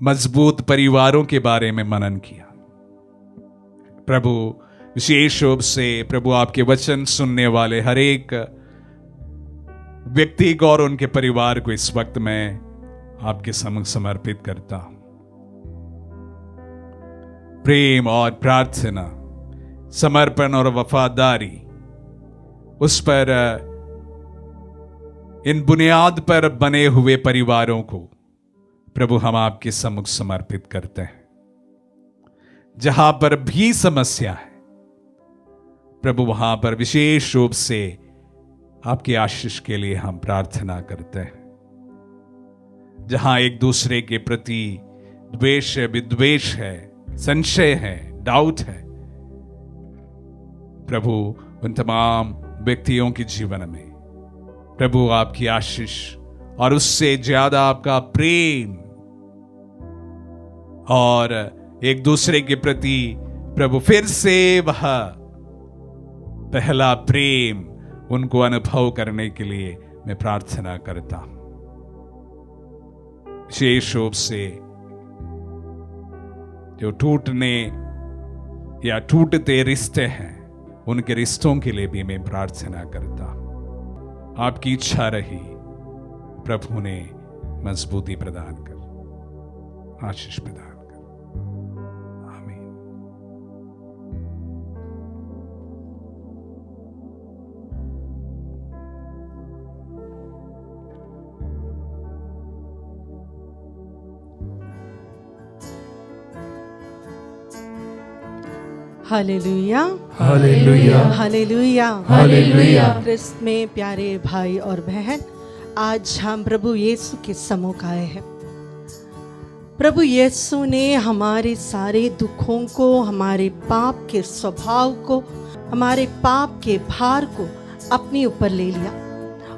मजबूत परिवारों के बारे में मनन किया। प्रभु विशेष रूप से प्रभु आपके वचन सुनने वाले हर एक व्यक्ति को और उनके परिवार को इस वक्त मैं आपके सम्मुख समर्पित करता हूं। प्रेम और प्रार्थना, समर्पण और वफादारी, उस पर इन बुनियाद पर बने हुए परिवारों को प्रभु हम आपके सम्मुख समर्पित करते हैं। जहां पर भी समस्या है प्रभु वहां पर विशेष रूप से आपकी आशीष के लिए हम प्रार्थना करते हैं। जहां एक दूसरे के प्रति द्वेष है, विद्वेष है, संशय है, डाउट है, प्रभु उन तमाम व्यक्तियों के जीवन में प्रभु आपकी आशीष और उससे ज्यादा आपका प्रेम और एक दूसरे के प्रति प्रभु फिर से वह पहला प्रेम उनको अनुभव करने के लिए मैं प्रार्थना करता हूं। विशेष रूप से जो टूटने या टूटते रिश्ते हैं उनके रिश्तों के लिए भी मैं प्रार्थना करता हूं। आपकी इच्छा रही प्रभु ने मजबूती प्रदान कर, आशीष प्रदान कर। Amen. Hallelujah, hallelujah, hallelujah, hallelujah. क्रिस्त में प्यारे भाई और बहन, आज हम प्रभु यीशु के सम्मुख आए हैं। प्रभु यीशु ने हमारे सारे दुखों को, हमारे पाप के स्वभाव को, हमारे पाप के भार को अपने ऊपर ले लिया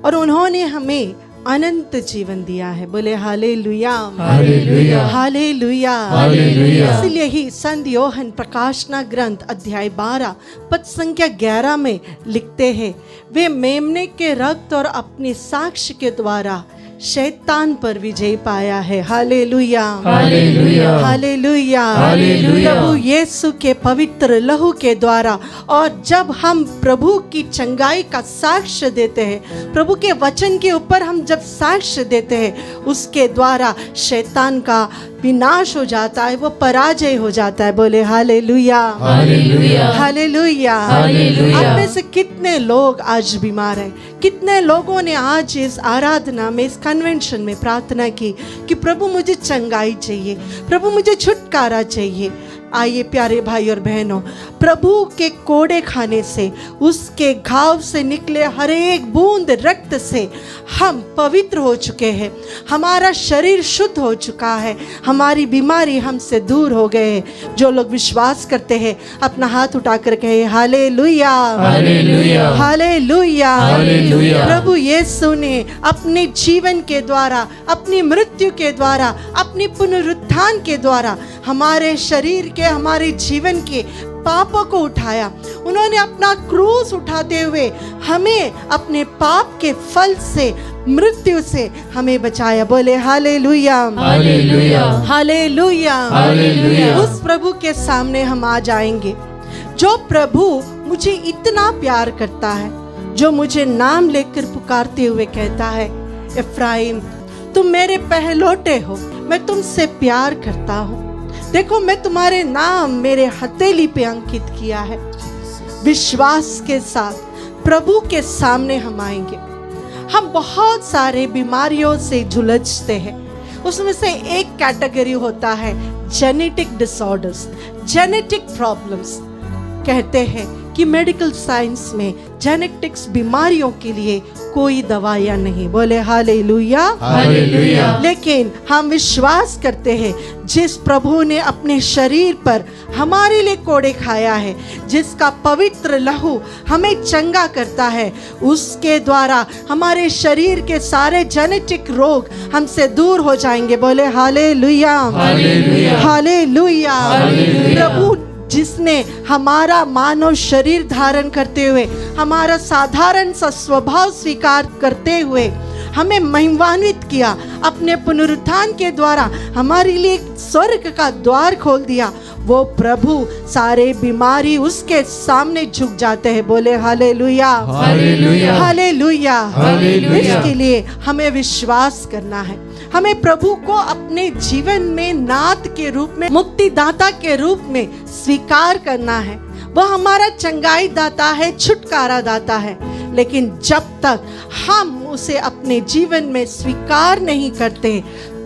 और उन्होंने हमें अनंत जीवन दिया है। बोले हालेलुया, हालेलुया, हालेलुया, हालेलुया। इसलिए ही संत योहन प्रकाशना ग्रंथ अध्याय 12 पद संख्या 11 में लिखते हैं, वे मेमने के रक्त और अपने साक्ष्य के द्वारा शैतान पर विजय पाया है। Hallelujah, hallelujah, hallelujah, hallelujah. प्रभु यीशु के पवित्र लहू के द्वारा, और जब हम प्रभु की चंगाई का साक्ष्य देते हैं, प्रभु के वचन के ऊपर हम जब साक्ष्य देते हैं, उसके द्वारा शैतान का विनाश हो जाता है, वो पराजय हो जाता है। बोले हालेलुया, हालेलुया, हालेलुया। हालेलुया। आप में से कितने लोग आज बीमार हैं? कितने लोगों ने आज इस आराधना में, इस कन्वेंशन में प्रार्थना की कि प्रभु मुझे चंगाई चाहिए, प्रभु मुझे छुटकारा चाहिए। आइए प्यारे भाई और बहनों, प्रभु के कोड़े खाने से, उसके घाव से निकले हर एक बूंद रक्त से हम पवित्र हो चुके हैं। हमारा शरीर शुद्ध हो चुका है, हमारी बीमारी हमसे दूर हो गए हैं। जो लोग विश्वास करते हैं अपना हाथ उठाकर कहे हालेलुया, हालेलुया, हालेलुया। हालेलुया। प्रभु यीशु ने अपने जीवन के द्वारा, अपनी मृत्यु के द्वारा, अपनी पुनरुत्थान के द्वारा हमारे शरीर के, हमारे जीवन के पापों को उठाया। उन्होंने अपना क्रूस उठाते हुए हमें अपने पाप के फल से, मृत्यु से हमें बचाया। बोले हालेलुया, हालेलुया, हालेलुया, हालेलुया। उस प्रभु के सामने हम आ जाएंगे जो प्रभु मुझे इतना प्यार करता है, जो मुझे नाम लेकर पुकारते हुए कहता है, इफ्राइम तुम मेरे पहलौठे हो, मैं तुमसे प्यार करता हूँ। देखो मैं तुम्हारे नाम मेरे हथेली पे अंकित किया है। विश्वास के साथ प्रभु के सामने हम आएंगे। हम बहुत सारे बीमारियों से झुलझते हैं, उसमें से एक कैटेगरी होता है जेनेटिक डिसऑर्डर्स, जेनेटिक प्रॉब्लम्स। कहते हैं कि मेडिकल साइंस में जेनेटिक्स बीमारियों के लिए कोई दवाइयाँ नहीं। बोले हालेलुया, हालेलुया। लेकिन हम विश्वास करते हैं जिस प्रभु ने अपने शरीर पर हमारे लिए कोड़े खाया है, जिसका पवित्र लहू हमें चंगा करता है, उसके द्वारा हमारे शरीर के सारे जेनेटिक रोग हमसे दूर हो जाएंगे। बोले हालेलुया, हालेलुया, हालेलुया। हालेलुया। प्रभु जिसने हमारा मानव शरीर धारण करते हुए, हमारा साधारण सा स्वभाव स्वीकार करते हुए हमें महिमान्वित किया, अपने पुनरुत्थान के द्वारा हमारे लिए स्वर्ग का द्वार खोल दिया, वो प्रभु सारे बीमारी उसके सामने झुक जाते हैं। बोले हालेलुया, हालेलुया, हालेलुया। हालेलुया। इसके लिए हमें विश्वास करना है, हमें प्रभु को अपने जीवन में नाथ के रूप में, मुक्तिदाता के रूप में स्वीकार करना है। वह हमारा चंगाई दाता है, छुटकारा दाता है। लेकिन जब तक हम उसे अपने जीवन में स्वीकार नहीं करते,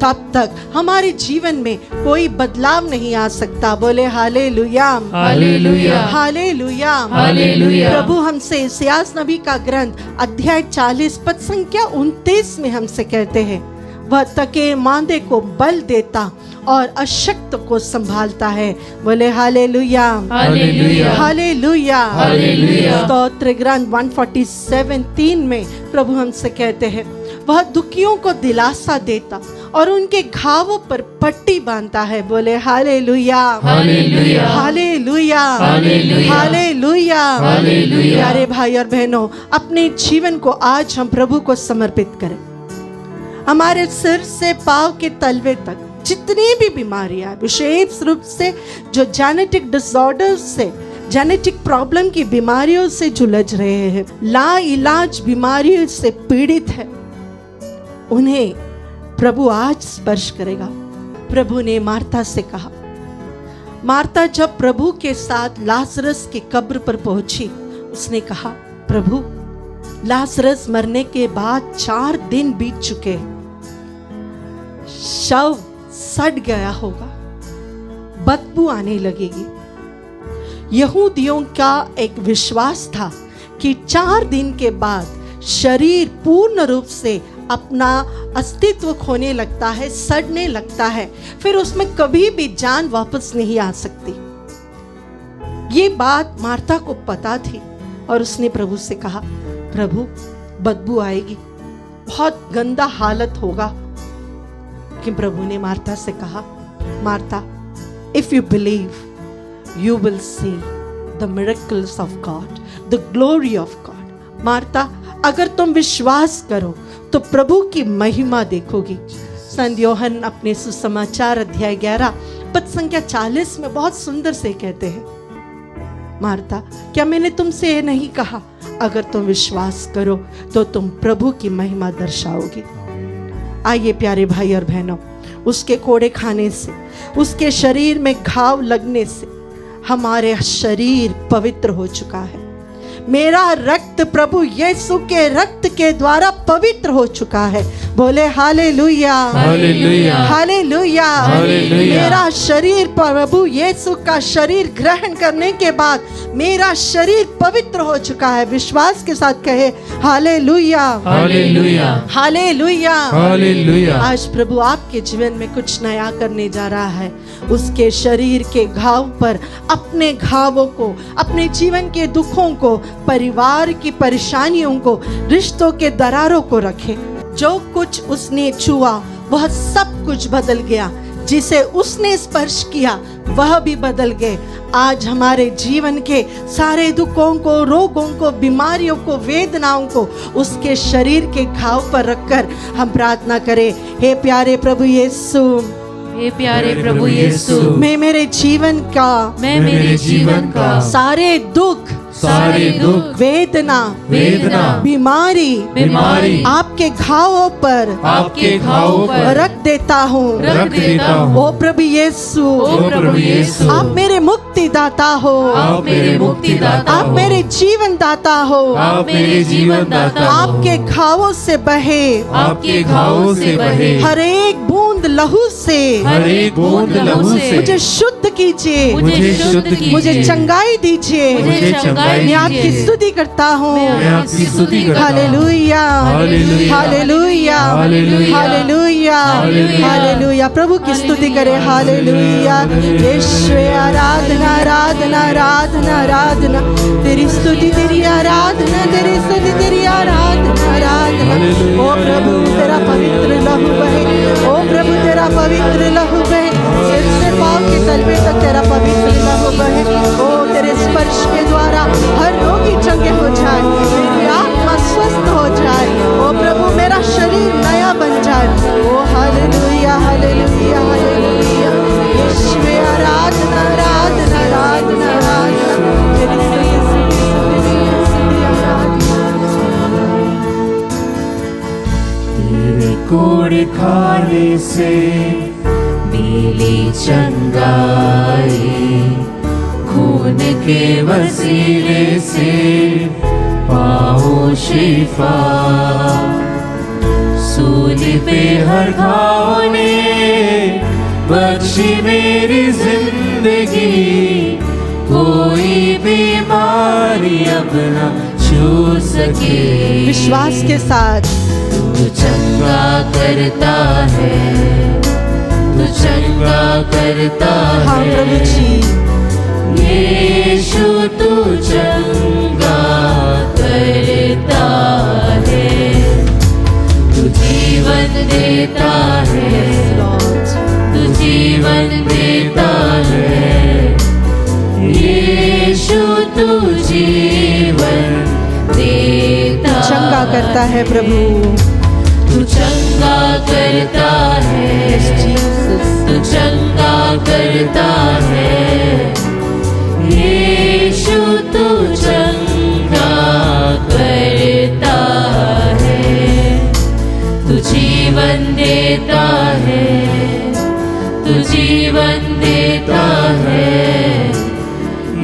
तब तक हमारे जीवन में कोई बदलाव नहीं आ सकता। बोले हालेलुया, हालेलुया, हालेलुया, हालेलुया। प्रभु हमसे इसायास नबी का ग्रंथ अध्याय 40 पद संख्या 29 में हमसे कहते हैं, वह थके मांदे को बल देता और अशक्त को संभालता है। बोले हालेलुया, हालेलुया, हालेलुया, हालेलुया। स्तोत्र ग्रंथ 147:3 में प्रभु हमसे कहते हैं, वह दुखियों को दिलासा देता और उनके घावों पर पट्टी बांधता है। बोले hallelujah, hallelujah, hallelujah, hallelujah, hallelujah. Hallelujah. प्यारे भाई और बहनों, अपने जीवन को आज हम प्रभु को समर्पित करें। हमारे सिर से पांव के तलवे तक जितनी भी बीमारियां, विशेष रूप से जो जेनेटिक डिसऑर्डर्स से, जेनेटिक प्रॉब्लम की बीमारियों से झुलझ रहे हैं, ला इलाज बीमारियों से पीड़ित है, उन्हें प्रभु आज स्पर्श करेगा। प्रभु ने मार्था से कहा, मार्था जब प्रभु के साथ लाजरस की कब्र पर पहुंची, उसने कहा, प्रभु लाजरस मरने के बाद 4 दिन बीत चुके हैं, शव सड़ गया होगा, बदबू आने लगेगी। यहूदियों का एक विश्वास था कि 4 दिन के बाद शरीर पूर्ण रूप से अपना अस्तित्व खोने लगता है, सड़ने लगता है, फिर उसमें कभी भी जान वापस नहीं आ सकती। ये बात मार्था को पता थी और उसने प्रभु से कहा, प्रभु बदबू आएगी, बहुत गंदा हालत होगा। कि प्रभु ने मार्था से कहा, Martha, if you believe you will see the miracles of God, the glory of God. Martha, अगर तुम विश्वास करो तो प्रभु की महिमा देखोगी। संत योहन अपने सुसमाचार अध्याय 11 पद संख्या 40 में बहुत सुंदर से कहते हैं, मार्था, क्या मैंने तुमसे ये नहीं कहा, अगर तुम विश्वास करो तो तुम प्रभु की महिमा दर्शाओगी। आइए प्यारे भाई और बहनों, उसके कोड़े खाने से, उसके शरीर में घाव लगने से हमारे शरीर पवित्र हो चुका है। मेरा रक्त प्रभु यीशु के रक्त के द्वारा पवित्र हो चुका है। बोले हालेलुया, हालेलुया, हालेलुया। हालेलुया। मेरा शरीर प्रभु यीशु का शरीर ग्रहण करने के बाद मेरा शरीर पवित्र हो चुका है। विश्वास के साथ कहे हालेलुया, हालेलुया, हालेलुया, हालेलुया। आज प्रभु आपके जीवन में कुछ नया करने जा रहा है। उसके शरीर के घाव पर अपने घावों को, अपने जीवन के दुखों को, परिवार की परेशानियों को, रिश्तों के दरारों को रखे। जो कुछ उसने छुआ वह सब कुछ बदल गया। जिसे उसने स्पर्श किया वह भी बदल गए। आज हमारे जीवन के सारे दुखों को, रोगों को, बीमारियों को, वेदनाओं को उसके शरीर के घाव पर रखकर हम प्रार्थना करें। हे प्यारे प्रभु यीशु, हे प्यारे प्रभु यीशु, मैं मेरे जीवन का, मैं मेरे जीवन का सारे दुख, सारे दुख, वेदना, वेदना, बीमारी, बीमारी आपके घावों पर, आपके घावों पर रख देता हूँ। रख देता हूँ। ओ प्रभु यीशु, ओ प्रभु यीशु, आप मेरे मुक्ति दाता हो, आप मेरे मुक्ति दाता आप हो, मेरे जीवन दाता हो। आप मेरे जीवन दाता हो, आपके घावों से बहे, आपके घावों से बहे हर एक बूंद लहू से, हर एक बूंद लहू से मुझे शुद्ध कीजिए, मुझे शुद्ध कीजिए, मुझे चंगाई दीजिए। मुझे चंगाई मैं आपकी दीजिए। स्तुति करता हूँ। मैं आपकी स्तुति करता हूँ। Hallelujah, hallelujah, hallelujah, hallelujah, hallelujah, hallelujah. Hallelujah. प्रभु की स्तुति करें। हालेलुया, यीशु आराधना, आराधना, आराधना, आराधना। तेरी स्तुति, तेरी आराधना, तेरी स्तुति, तेरी आराधना, आराधना। ओ प्रभु तेरा पवित्र लहू बहे, ओ प्रभु तेरा पवित्र लहू बहे, सिर से पाँव के तलवे तक तेरा पवित्र लहू बहे। ओ तेरे स्पर्श के द्वारा हर रोगी चंगे हो जाए, मेरी आत्मा स्वस्थ हो जाए। ओ प्रभु मेरा शरीर नया बन जाए। ओ हालेलुया, हालेलुया, हालेलुया। यीशु आराधना, आराधना, आराधना, आराधना। तेरी स्तुति, स्तुति, स्तुति, स्तुति, आराधना। तेरे कोड़ खाने से मिली चंगाई, खून के वसीले से पाओ शिफा। सूली पे हर घाव ने बख्शी मेरी जिंदगी, कोई बीमारी अब न छू सके। विश्वास के साथ तू चंगा करता है, तू चंगा करता हाँ है प्रभु जी। यीशु, तू चंगा करता है, तू जीवन देता है, तू जीवन देता है। यीशु, तू जीवन देता, चंगा करता है प्रभु, तू चंगा करता है, तू चंगा करता है। यीशु, तू चंगा करता है, तू जीवन देता है, तू जीवन देता है।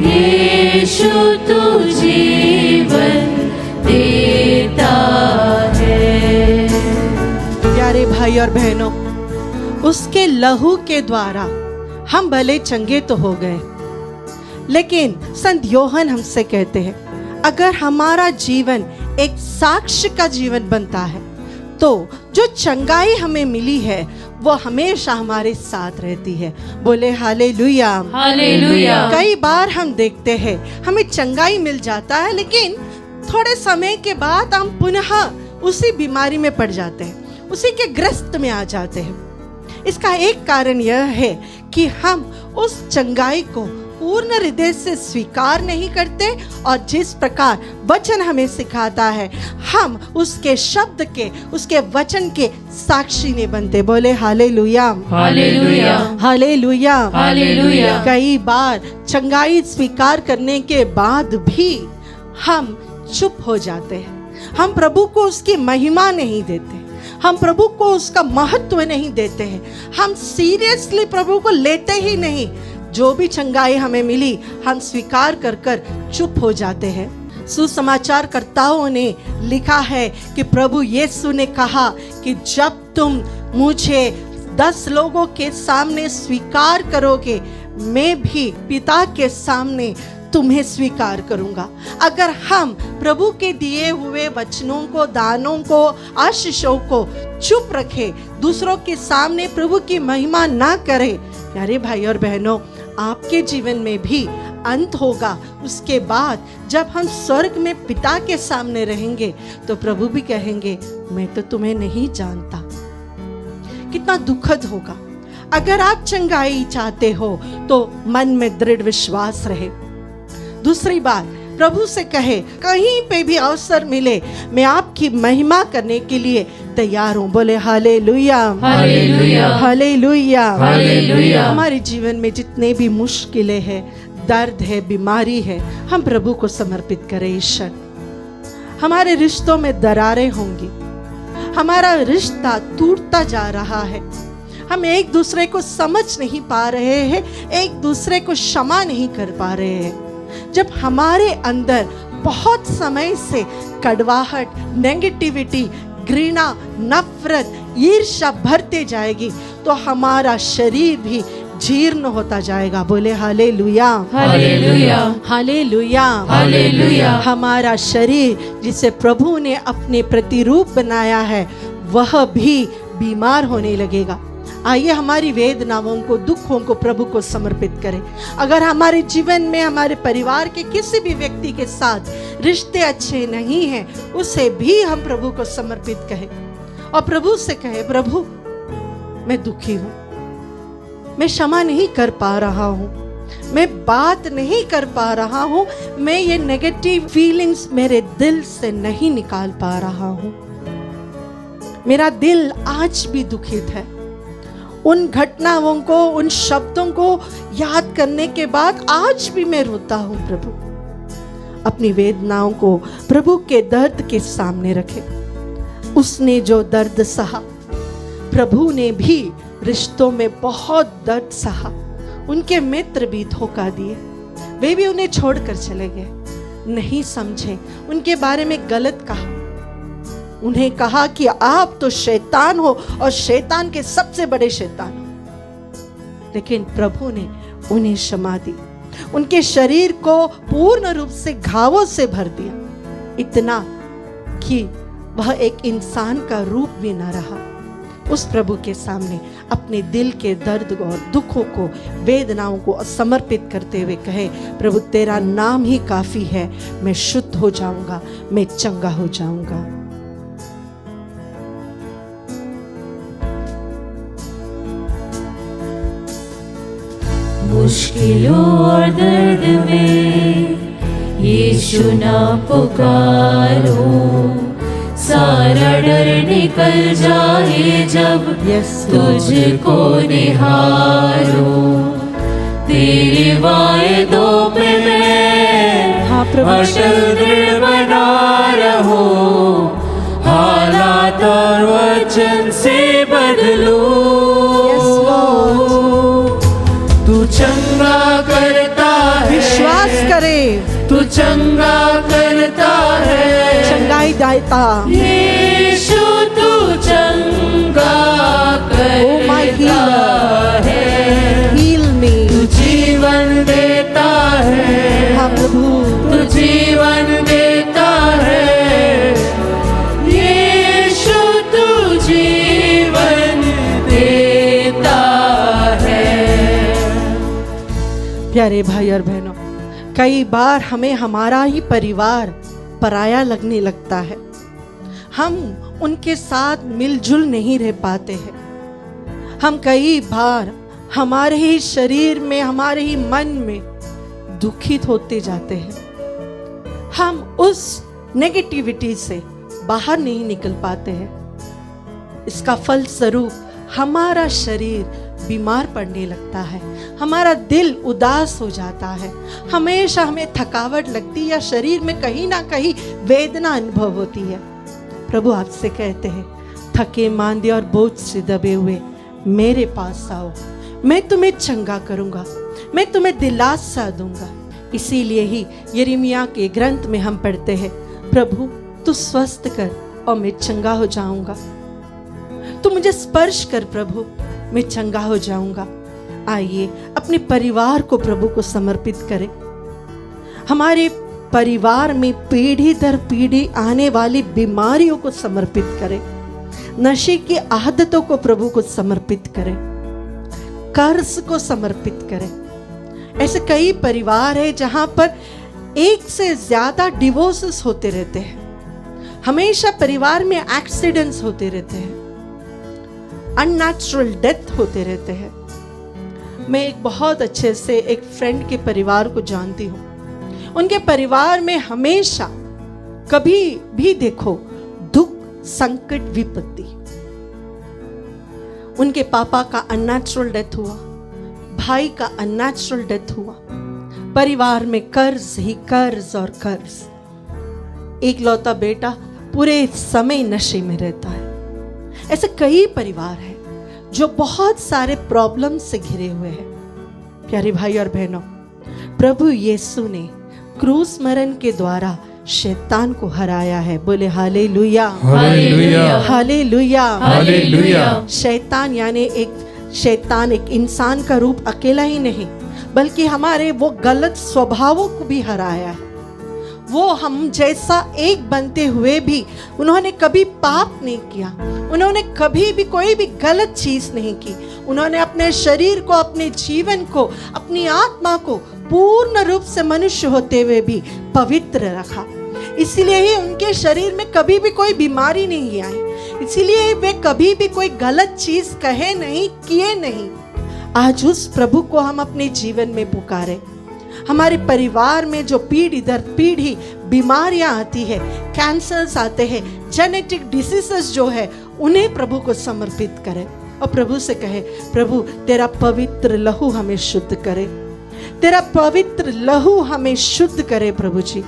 यीशु, तू जीवन देता है। प्यारे भाई और बहनों, उसके लहू के द्वारा हम भले चंगे तो हो गए, लेकिन संत योहन हमसे कहते हैं अगर हमारा जीवन एक साक्ष्य का जीवन बनता है तो जो चंगाई हमें मिली है वो हमेशा हमारे साथ रहती है। बोले हालेलुया, हालेलुया। कई बार हम देखते हैं हमें चंगाई मिल जाता है, लेकिन थोड़े समय के बाद हम पुनः उसी बीमारी में पड़ जाते हैं, उसी के ग्रस्त में आ जाते हैं। इसका एक कारण यह है कि हम उस चंगाई को पूर्ण हृदय से स्वीकार नहीं करते, और जिस प्रकार वचन हमें सिखाता है हम उसके शब्द के, उसके वचन के साक्षी नहीं बनते। बोले हालेलुया, हालेलुया, हालेलुया, हालेलुया। कई बार चंगाई स्वीकार करने के बाद भी हम चुप हो जाते हैं, हम प्रभु को उसकी महिमा नहीं देते, हम प्रभु को उसका महत्व नहीं देते हैं, हम सीरियसली प्रभु को लेते ही नहीं। जो भी चंगाई हमें मिली हम स्वीकार कर कर चुप हो जाते हैं। सुसमाचारकर्ताओं ने लिखा है कि प्रभु यीशु ने कहा कि जब तुम मुझे 10 लोगों के सामने स्वीकार करोगे, मैं भी पिता के सामने तुम्हें स्वीकार करूंगा। अगर हम प्रभु के दिए हुए वचनों को, दानों को, आशीषों को चुप रखे, दूसरों के सामने प्रभु की महिमा ना करें, प्यारे भाई और बहनों, आपके जीवन में भी अंत होगा। उसके बाद जब हम स्वर्ग में पिता के सामने रहेंगे तो प्रभु भी कहेंगे, मैं तो तुम्हें नहीं जानता। कितना दुखद होगा। अगर आप चंगाई चाहते हो तो मन में दृढ़ विश्वास रहे। दूसरी बात, प्रभु से कहे, कहीं पे भी अवसर मिले, मैं आपकी महिमा करने के लिए तैयार हूं। बोले हालेलुया, हालेलुया, हालेलुया, हालेलुया। हमारे जीवन में जितने भी मुश्किलें हैं, दर्द है, बीमारी है, हम प्रभु को समर्पित करें। ईश्वर, हमारे रिश्तों में दरारें होंगी, हमारा रिश्ता टूटता जा रहा है, हम एक दूसरे को समझ नहीं पा रहे हैं, एक दूसरे को क्षमा नहीं कर पा रहे हैं। जब हमारे अंदर बहुत समय से कड़वाहट, नेगेटिविटी, घृणा, नफरत, ईर्ष्या भरते जाएगी तो हमारा शरीर भी जीर्ण होता जाएगा। बोले हालेलुया, हालेलुया, हालेलुया, हालेलुया। हमारा शरीर जिसे प्रभु ने अपने प्रतिरूप बनाया है वह भी बीमार होने लगेगा। आइए हमारी वेदनाओं को, दुखों को प्रभु को समर्पित करें। अगर हमारे जीवन में, हमारे परिवार के किसी भी व्यक्ति के साथ रिश्ते अच्छे नहीं हैं, उसे भी हम प्रभु को समर्पित करें और प्रभु से कहें, प्रभु मैं दुखी हूं, मैं क्षमा नहीं कर पा रहा हूं, मैं बात नहीं कर पा रहा हूं, मैं ये नेगेटिव फीलिंग्स मेरे दिल से नहीं निकाल पा रहा हूं, मेरा दिल आज भी दुखित है। उन घटनाओं को, उन शब्दों को याद करने के बाद आज भी मैं रोता हूं। प्रभु, अपनी वेदनाओं को प्रभु के दर्द के सामने रखें। उसने जो दर्द सहा, प्रभु ने भी रिश्तों में बहुत दर्द सहा। उनके मित्र भी धोखा दिए, वे भी उन्हें छोड़कर चले गए, नहीं समझे, उनके बारे में गलत कहा, उन्हें कहा कि आप तो शैतान हो और शैतान के सबसे बड़े शैतान हो। लेकिन प्रभु ने उन्हें क्षमा दी, उनके शरीर को पूर्ण रूप से घावों से भर दिया, इतना कि वह एक इंसान का रूप भी न रहा। उस प्रभु के सामने अपने दिल के दर्द और दुखों को, वेदनाओं को समर्पित करते हुए कहे, प्रभु तेरा नाम ही काफी है, मैं शुद्ध हो जाऊंगा, मैं चंगा हो जाऊंगा। मुश्किलों और दर्द में यीशु ना पुकारो, सारा डर निकल जाए जब तुझको निहारो। तेरे वायदों पे मैं अटल दृढ़ बना रहो, हालात और वचन से बदलूं। तू चंगा करता है, विश्वास करे, तू चंगा करता है, चंगाई दाता यीशु तू चंगा करता है। हील मी, तू जीवन देता है, हाँ प्रभु, तू जीवन देता है, यीशु तू जीवन देता है। प्यारे भाई और बहनों, कई बार हमें हमारा ही परिवार पराया लगने लगता है, हम उनके साथ मिलजुल नहीं रह पाते हैं। हम कई बार हमारे ही शरीर में, हमारे ही मन में दुखित होते जाते हैं। हम उस नेगेटिविटी से बाहर नहीं निकल पाते हैं। इसका फल स्वरूप हमारा शरीर बीमार पड़ने लगता है, हमारा दिल उदास हो जाता है, हमेशा हमें थकावट लगती है या शरीर में कहीं ना कहीं वेदना अनुभव होती है। प्रभु आपसे कहते हैं, थके मांदे और बोझ से दबे हुए मेरे पास आओ, मैं तुम्हें चंगा करूंगा, मैं तुम्हें दिलासा दूंगा। इसीलिए ही यिर्मयाह के ग्रंथ में हम पढ़ते हैं, प्रभु तू स्वस्थ कर और मैं चंगा हो जाऊंगा। तू मुझे स्पर्श कर प्रभु, मैं चंगा हो जाऊंगा। आइए अपने परिवार को प्रभु को समर्पित करें। हमारे परिवार में पीढ़ी दर पीढ़ी आने वाली बीमारियों को समर्पित करें। नशे की आदतों को प्रभु को समर्पित करें। कर्ज को समर्पित करें। ऐसे कई परिवार है जहां पर एक से ज्यादा डिवोर्सेस होते रहते हैं। हमेशा परिवार में एक्सीडेंट्स होते रहते हैं, अननेचुरल डेथ होते रहते हैं। मैं एक बहुत अच्छे से एक फ्रेंड के परिवार को जानती हूँ। उनके परिवार में हमेशा कभी भी देखो दुख, संकट, विपत्ति। उनके पापा का अननेचुरल डेथ हुआ, भाई का अननेचुरल डेथ हुआ, परिवार में कर्ज ही कर्ज और कर्ज। एक लौता बेटा पूरे समय नशे में रहता है। ऐसे कई परिवार हैं जो बहुत सारे प्रॉब्लम से घिरे हुए हैं। प्यारे भाई और बहनों, प्रभु यीशु ने क्रूस मरण के द्वारा शैतान को हराया है। बोले हालेलुया, हालेलुया, हालेलुया, हालेलुया। शैतान यानी शैतान एक इंसान का रूप अकेला ही नहीं, बल्कि हमारे वो गलत स्वभावों को भी हराया है। वो हम जैसा एक बनते हुए भी उन्होंने कभी पाप नहीं किया, उन्होंने कभी भी कोई भी गलत चीज नहीं की। उन्होंने अपने शरीर को, अपने जीवन को, अपनी आत्मा को पूर्ण रूप से मनुष्य होते हुए भी पवित्र रखा। इसीलिए ही उनके शरीर में कभी भी कोई बीमारी नहीं आई, इसीलिए वे कभी भी कोई गलत चीज कहे नहीं, किए नहीं। आज उस प्रभु को हम अपने जीवन में पुकारें। हमारे परिवार में जो पीढ़ी दर पीढ़ी बीमारियां आती है, कैंसर्स आते हैं, जेनेटिक डिसीजेस जो है, उन्हें प्रभु को समर्पित करें और प्रभु से कहे, प्रभु तेरा पवित्र लहू हमें शुद्ध करे, तेरा पवित्र लहू हमें शुद्ध करे प्रभु जी।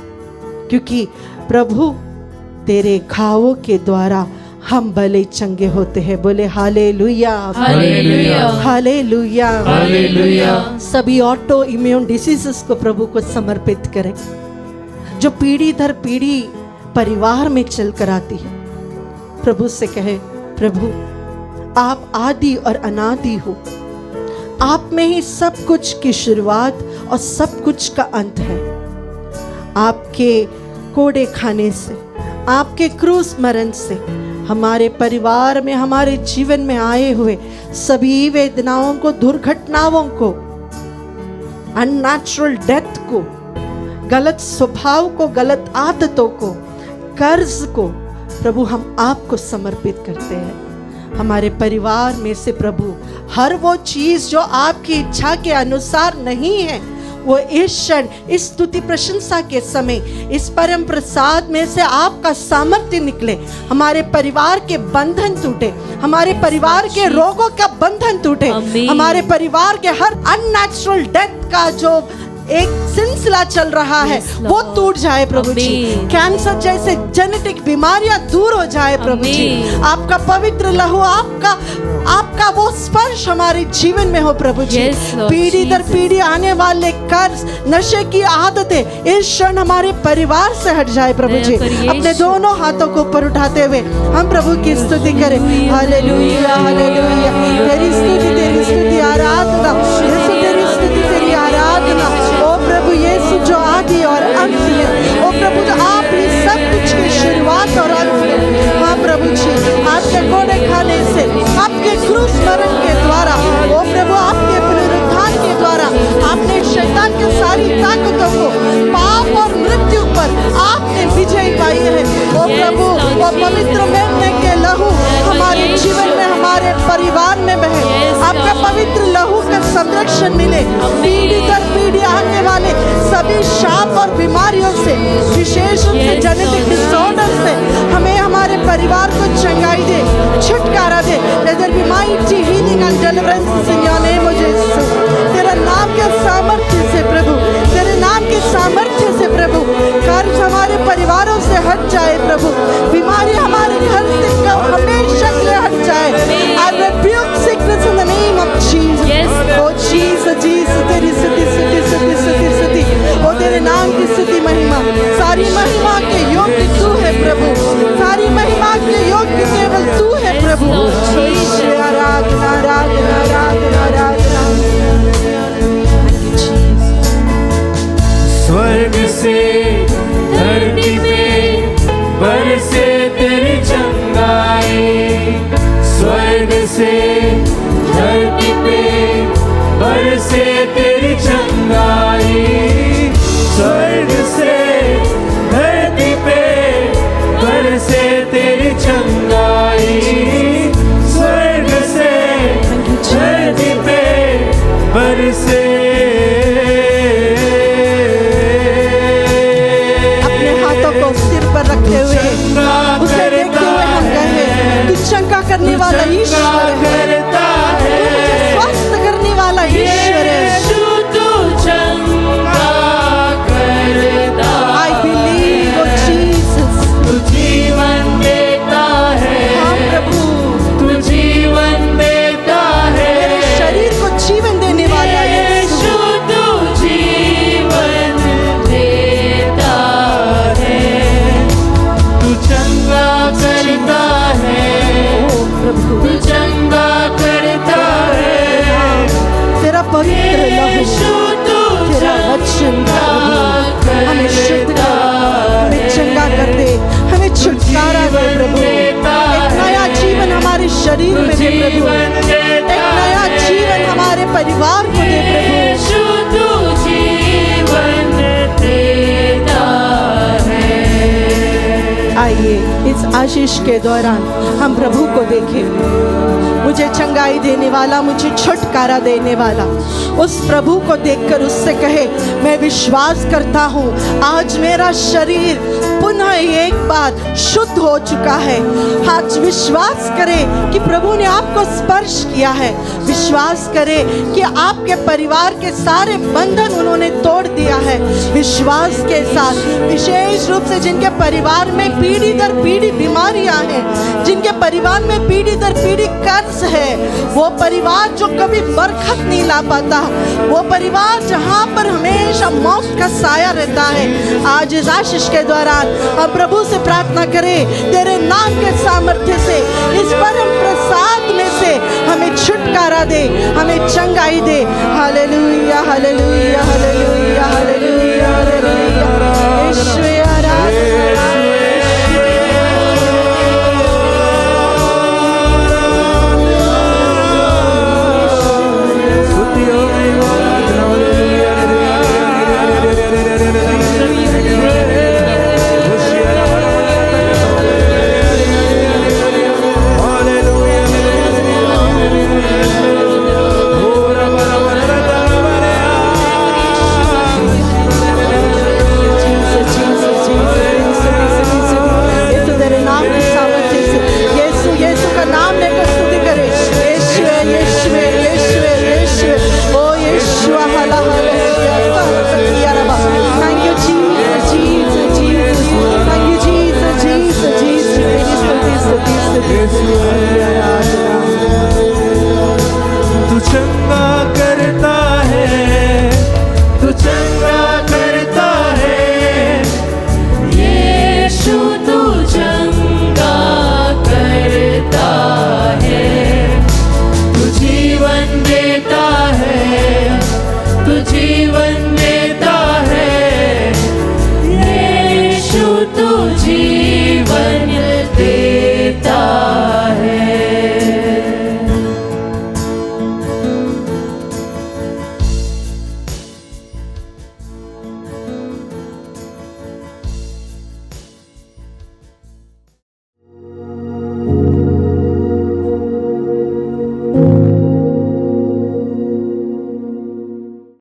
क्योंकि प्रभु तेरे घावों के द्वारा हम भले चंगे होते हैं। बोले हालेलुया, हालेलुया, हालेलुया, हालेलुया। सभी ऑटो इम्यून डिसीजेस को प्रभु को समर्पित करें जो पीढ़ी दर पीढ़ी परिवार में चल कर आती है। प्रभु से कहे, प्रभु आप आदि और अनादि हो, आप में ही सब कुछ की शुरुआत और सब कुछ का अंत है। आपके कोड़े खाने से, आपके क्रूस मरण से हमारे परिवार में, हमारे जीवन में आए हुए सभी वेदनाओं को, दुर्घटनाओं को, अननेचुरल डेथ को, गलत स्वभाव को, गलत आदतों को, कर्ज को प्रभु हम आपको समर्पित करते हैं। हमारे परिवार में से प्रभु हर वो चीज जो आपकी इच्छा के अनुसार नहीं है, वो इस क्षण, इस स्तुति प्रशंसा के समय, इस परम प्रसाद में से आपका सामर्थ्य निकले। हमारे परिवार के बंधन टूटे, हमारे परिवार के रोगों का बंधन टूटे, हमारे परिवार के हर अननेचुरल डेथ का जो एक सिलसिला चल रहा है वो टूट जाए प्रभु जी। कैंसर जैसे जेनेटिक बीमारियां दूर हो जाए प्रभु जी। आपका पवित्र लहू, आपका वो स्पर्श हमारे जीवन में हो प्रभु जी। पीढ़ी दर पीढ़ी आने वाले कर्ज, नशे की आदतें इस क्षण हमारे परिवार से हट जाए प्रभु जी। अपने दोनों हाथों को ऊपर उठाते हुए हम प्रभु की स्तुति करें। Hallelujah, hallelujah. तेरी स्तुति, आराधना यीशु, तेरी स्तुति, तेरी आराधना। ओ प्रभु यीशु जो आदि और अंत है, ओ प्रभु जो आप ही सब कुछ की शुरुआत और अंत है। हाँ प्रभु जी, आपके कोड़े खाने से, आपके क्रूस मरण के द्वारा, ओ प्रभु आपके पुनरुत्थान के द्वारा आपने शैतान की सारी ताकतों को, पाप और मृत्यु पर आपने विजय पाई है। ओ प्रभु, ओ पवित्र मेमने के लहू हमारे जीवन में, हमारे परिवार में बहे। आपका पवित्र लहू का संरक्षण मिले। पीढ़ी दर पीढ़ी आने वाले सभी शाप और बीमारियों से, विशेष रूप से जेनेटिक डिसऑर्डर से हमें, हमारे परिवार को चंगाई दे, छुटकारा दे। Let there be mighty healing and deliverance in your name, O Jesus। तेरा नाम के सामर्थ्य से प्रभु, तेरे नाम के सामर्थ्य से प्रभु, कर्ज हमारे परिवारों से हट जाए प्रभु, बीमारी हमारे घर से हमेशा से हट जाए। I rebuke sickness in the name of Jesus। Oh Jesus, Jesus, तेरी स्तुति, स्तुति, स्तुति, स्तुति, स्तुति। ओ तेरे नाम की स्तुति महिमा, सारी महिमा के योग्य तू है प्रभु, सारी महिमा के योग्य केवल तू है प्रभु। आराधना आराधना आराधना आराधना। स्वर्ग से धरती पे बरसे तेरी चंगाई, स्वर्ग से धरती पे बरसे तेरी चंगाई, स्वर्ग से धरती पे बरसे तेरी चंगाई, स्वर्ग से धरती पे बरसे। रखे हुए उसे देखते हुए हम कहें तू चंगा करने वाला ईश्वर है, तुझे स्वस्थ करने वाला ईश्वर है। I believe oh Jesus, तू जीवन देता है, हाँ प्रभु, तू जीवन देता है, मेरे शरीर को जीवन देने वाला यीशु, तू जीवन देता है, तू चंगा करता है, तू चंगा करता है, तेरा पवित्र लहू, तेरा वचन प्रभु हमें शुद्ध कर, हमें चंगा कर दे, हमें छुटकारा दे प्रभु। एक नया जीवन हमारे शरीर में दे प्रभु, एक नया जीवन हमारे परिवार को दे प्रभु। तू जीवन देता है। आइए इस आशीष के दौरान हम प्रभु को देखें, मुझे चंगाई देने वाला, मुझे छुटकारा देने वाला, उस प्रभु को देखकर उससे कहे मैं विश्वास करता हूँ आज मेरा शरीर पुनः एक बार शुद्ध हो चुका है। आज विश्वास करें कि प्रभु ने आपको स्पर्श किया है, विश्वास करें कि आपके परिवार के सारे बंधन उन्होंने तोड़ दिया है। विश्वास के साथ विशेष रूप से जिनके परिवार में पीढ़ी दर पीढ़ी बीमारियां हैं, जिनके परिवार में पीढ़ी दर पीढ़ी कर्ज है, वो परिवार जो कभी बरकत नहीं ला पाता, वो परिवार जहाँ पर हमेशा मौत का साया रहता है, आज इस आशीष के दौरान हम प्रभु से प्रार्थना करें तेरे नाम के सामर्थ्य से, इस परम प्रसाद में से हमें छुटकारा दे, हमें चंगाई दे। Hallelujah hallelujah hallelujah hallelujah hallelujah.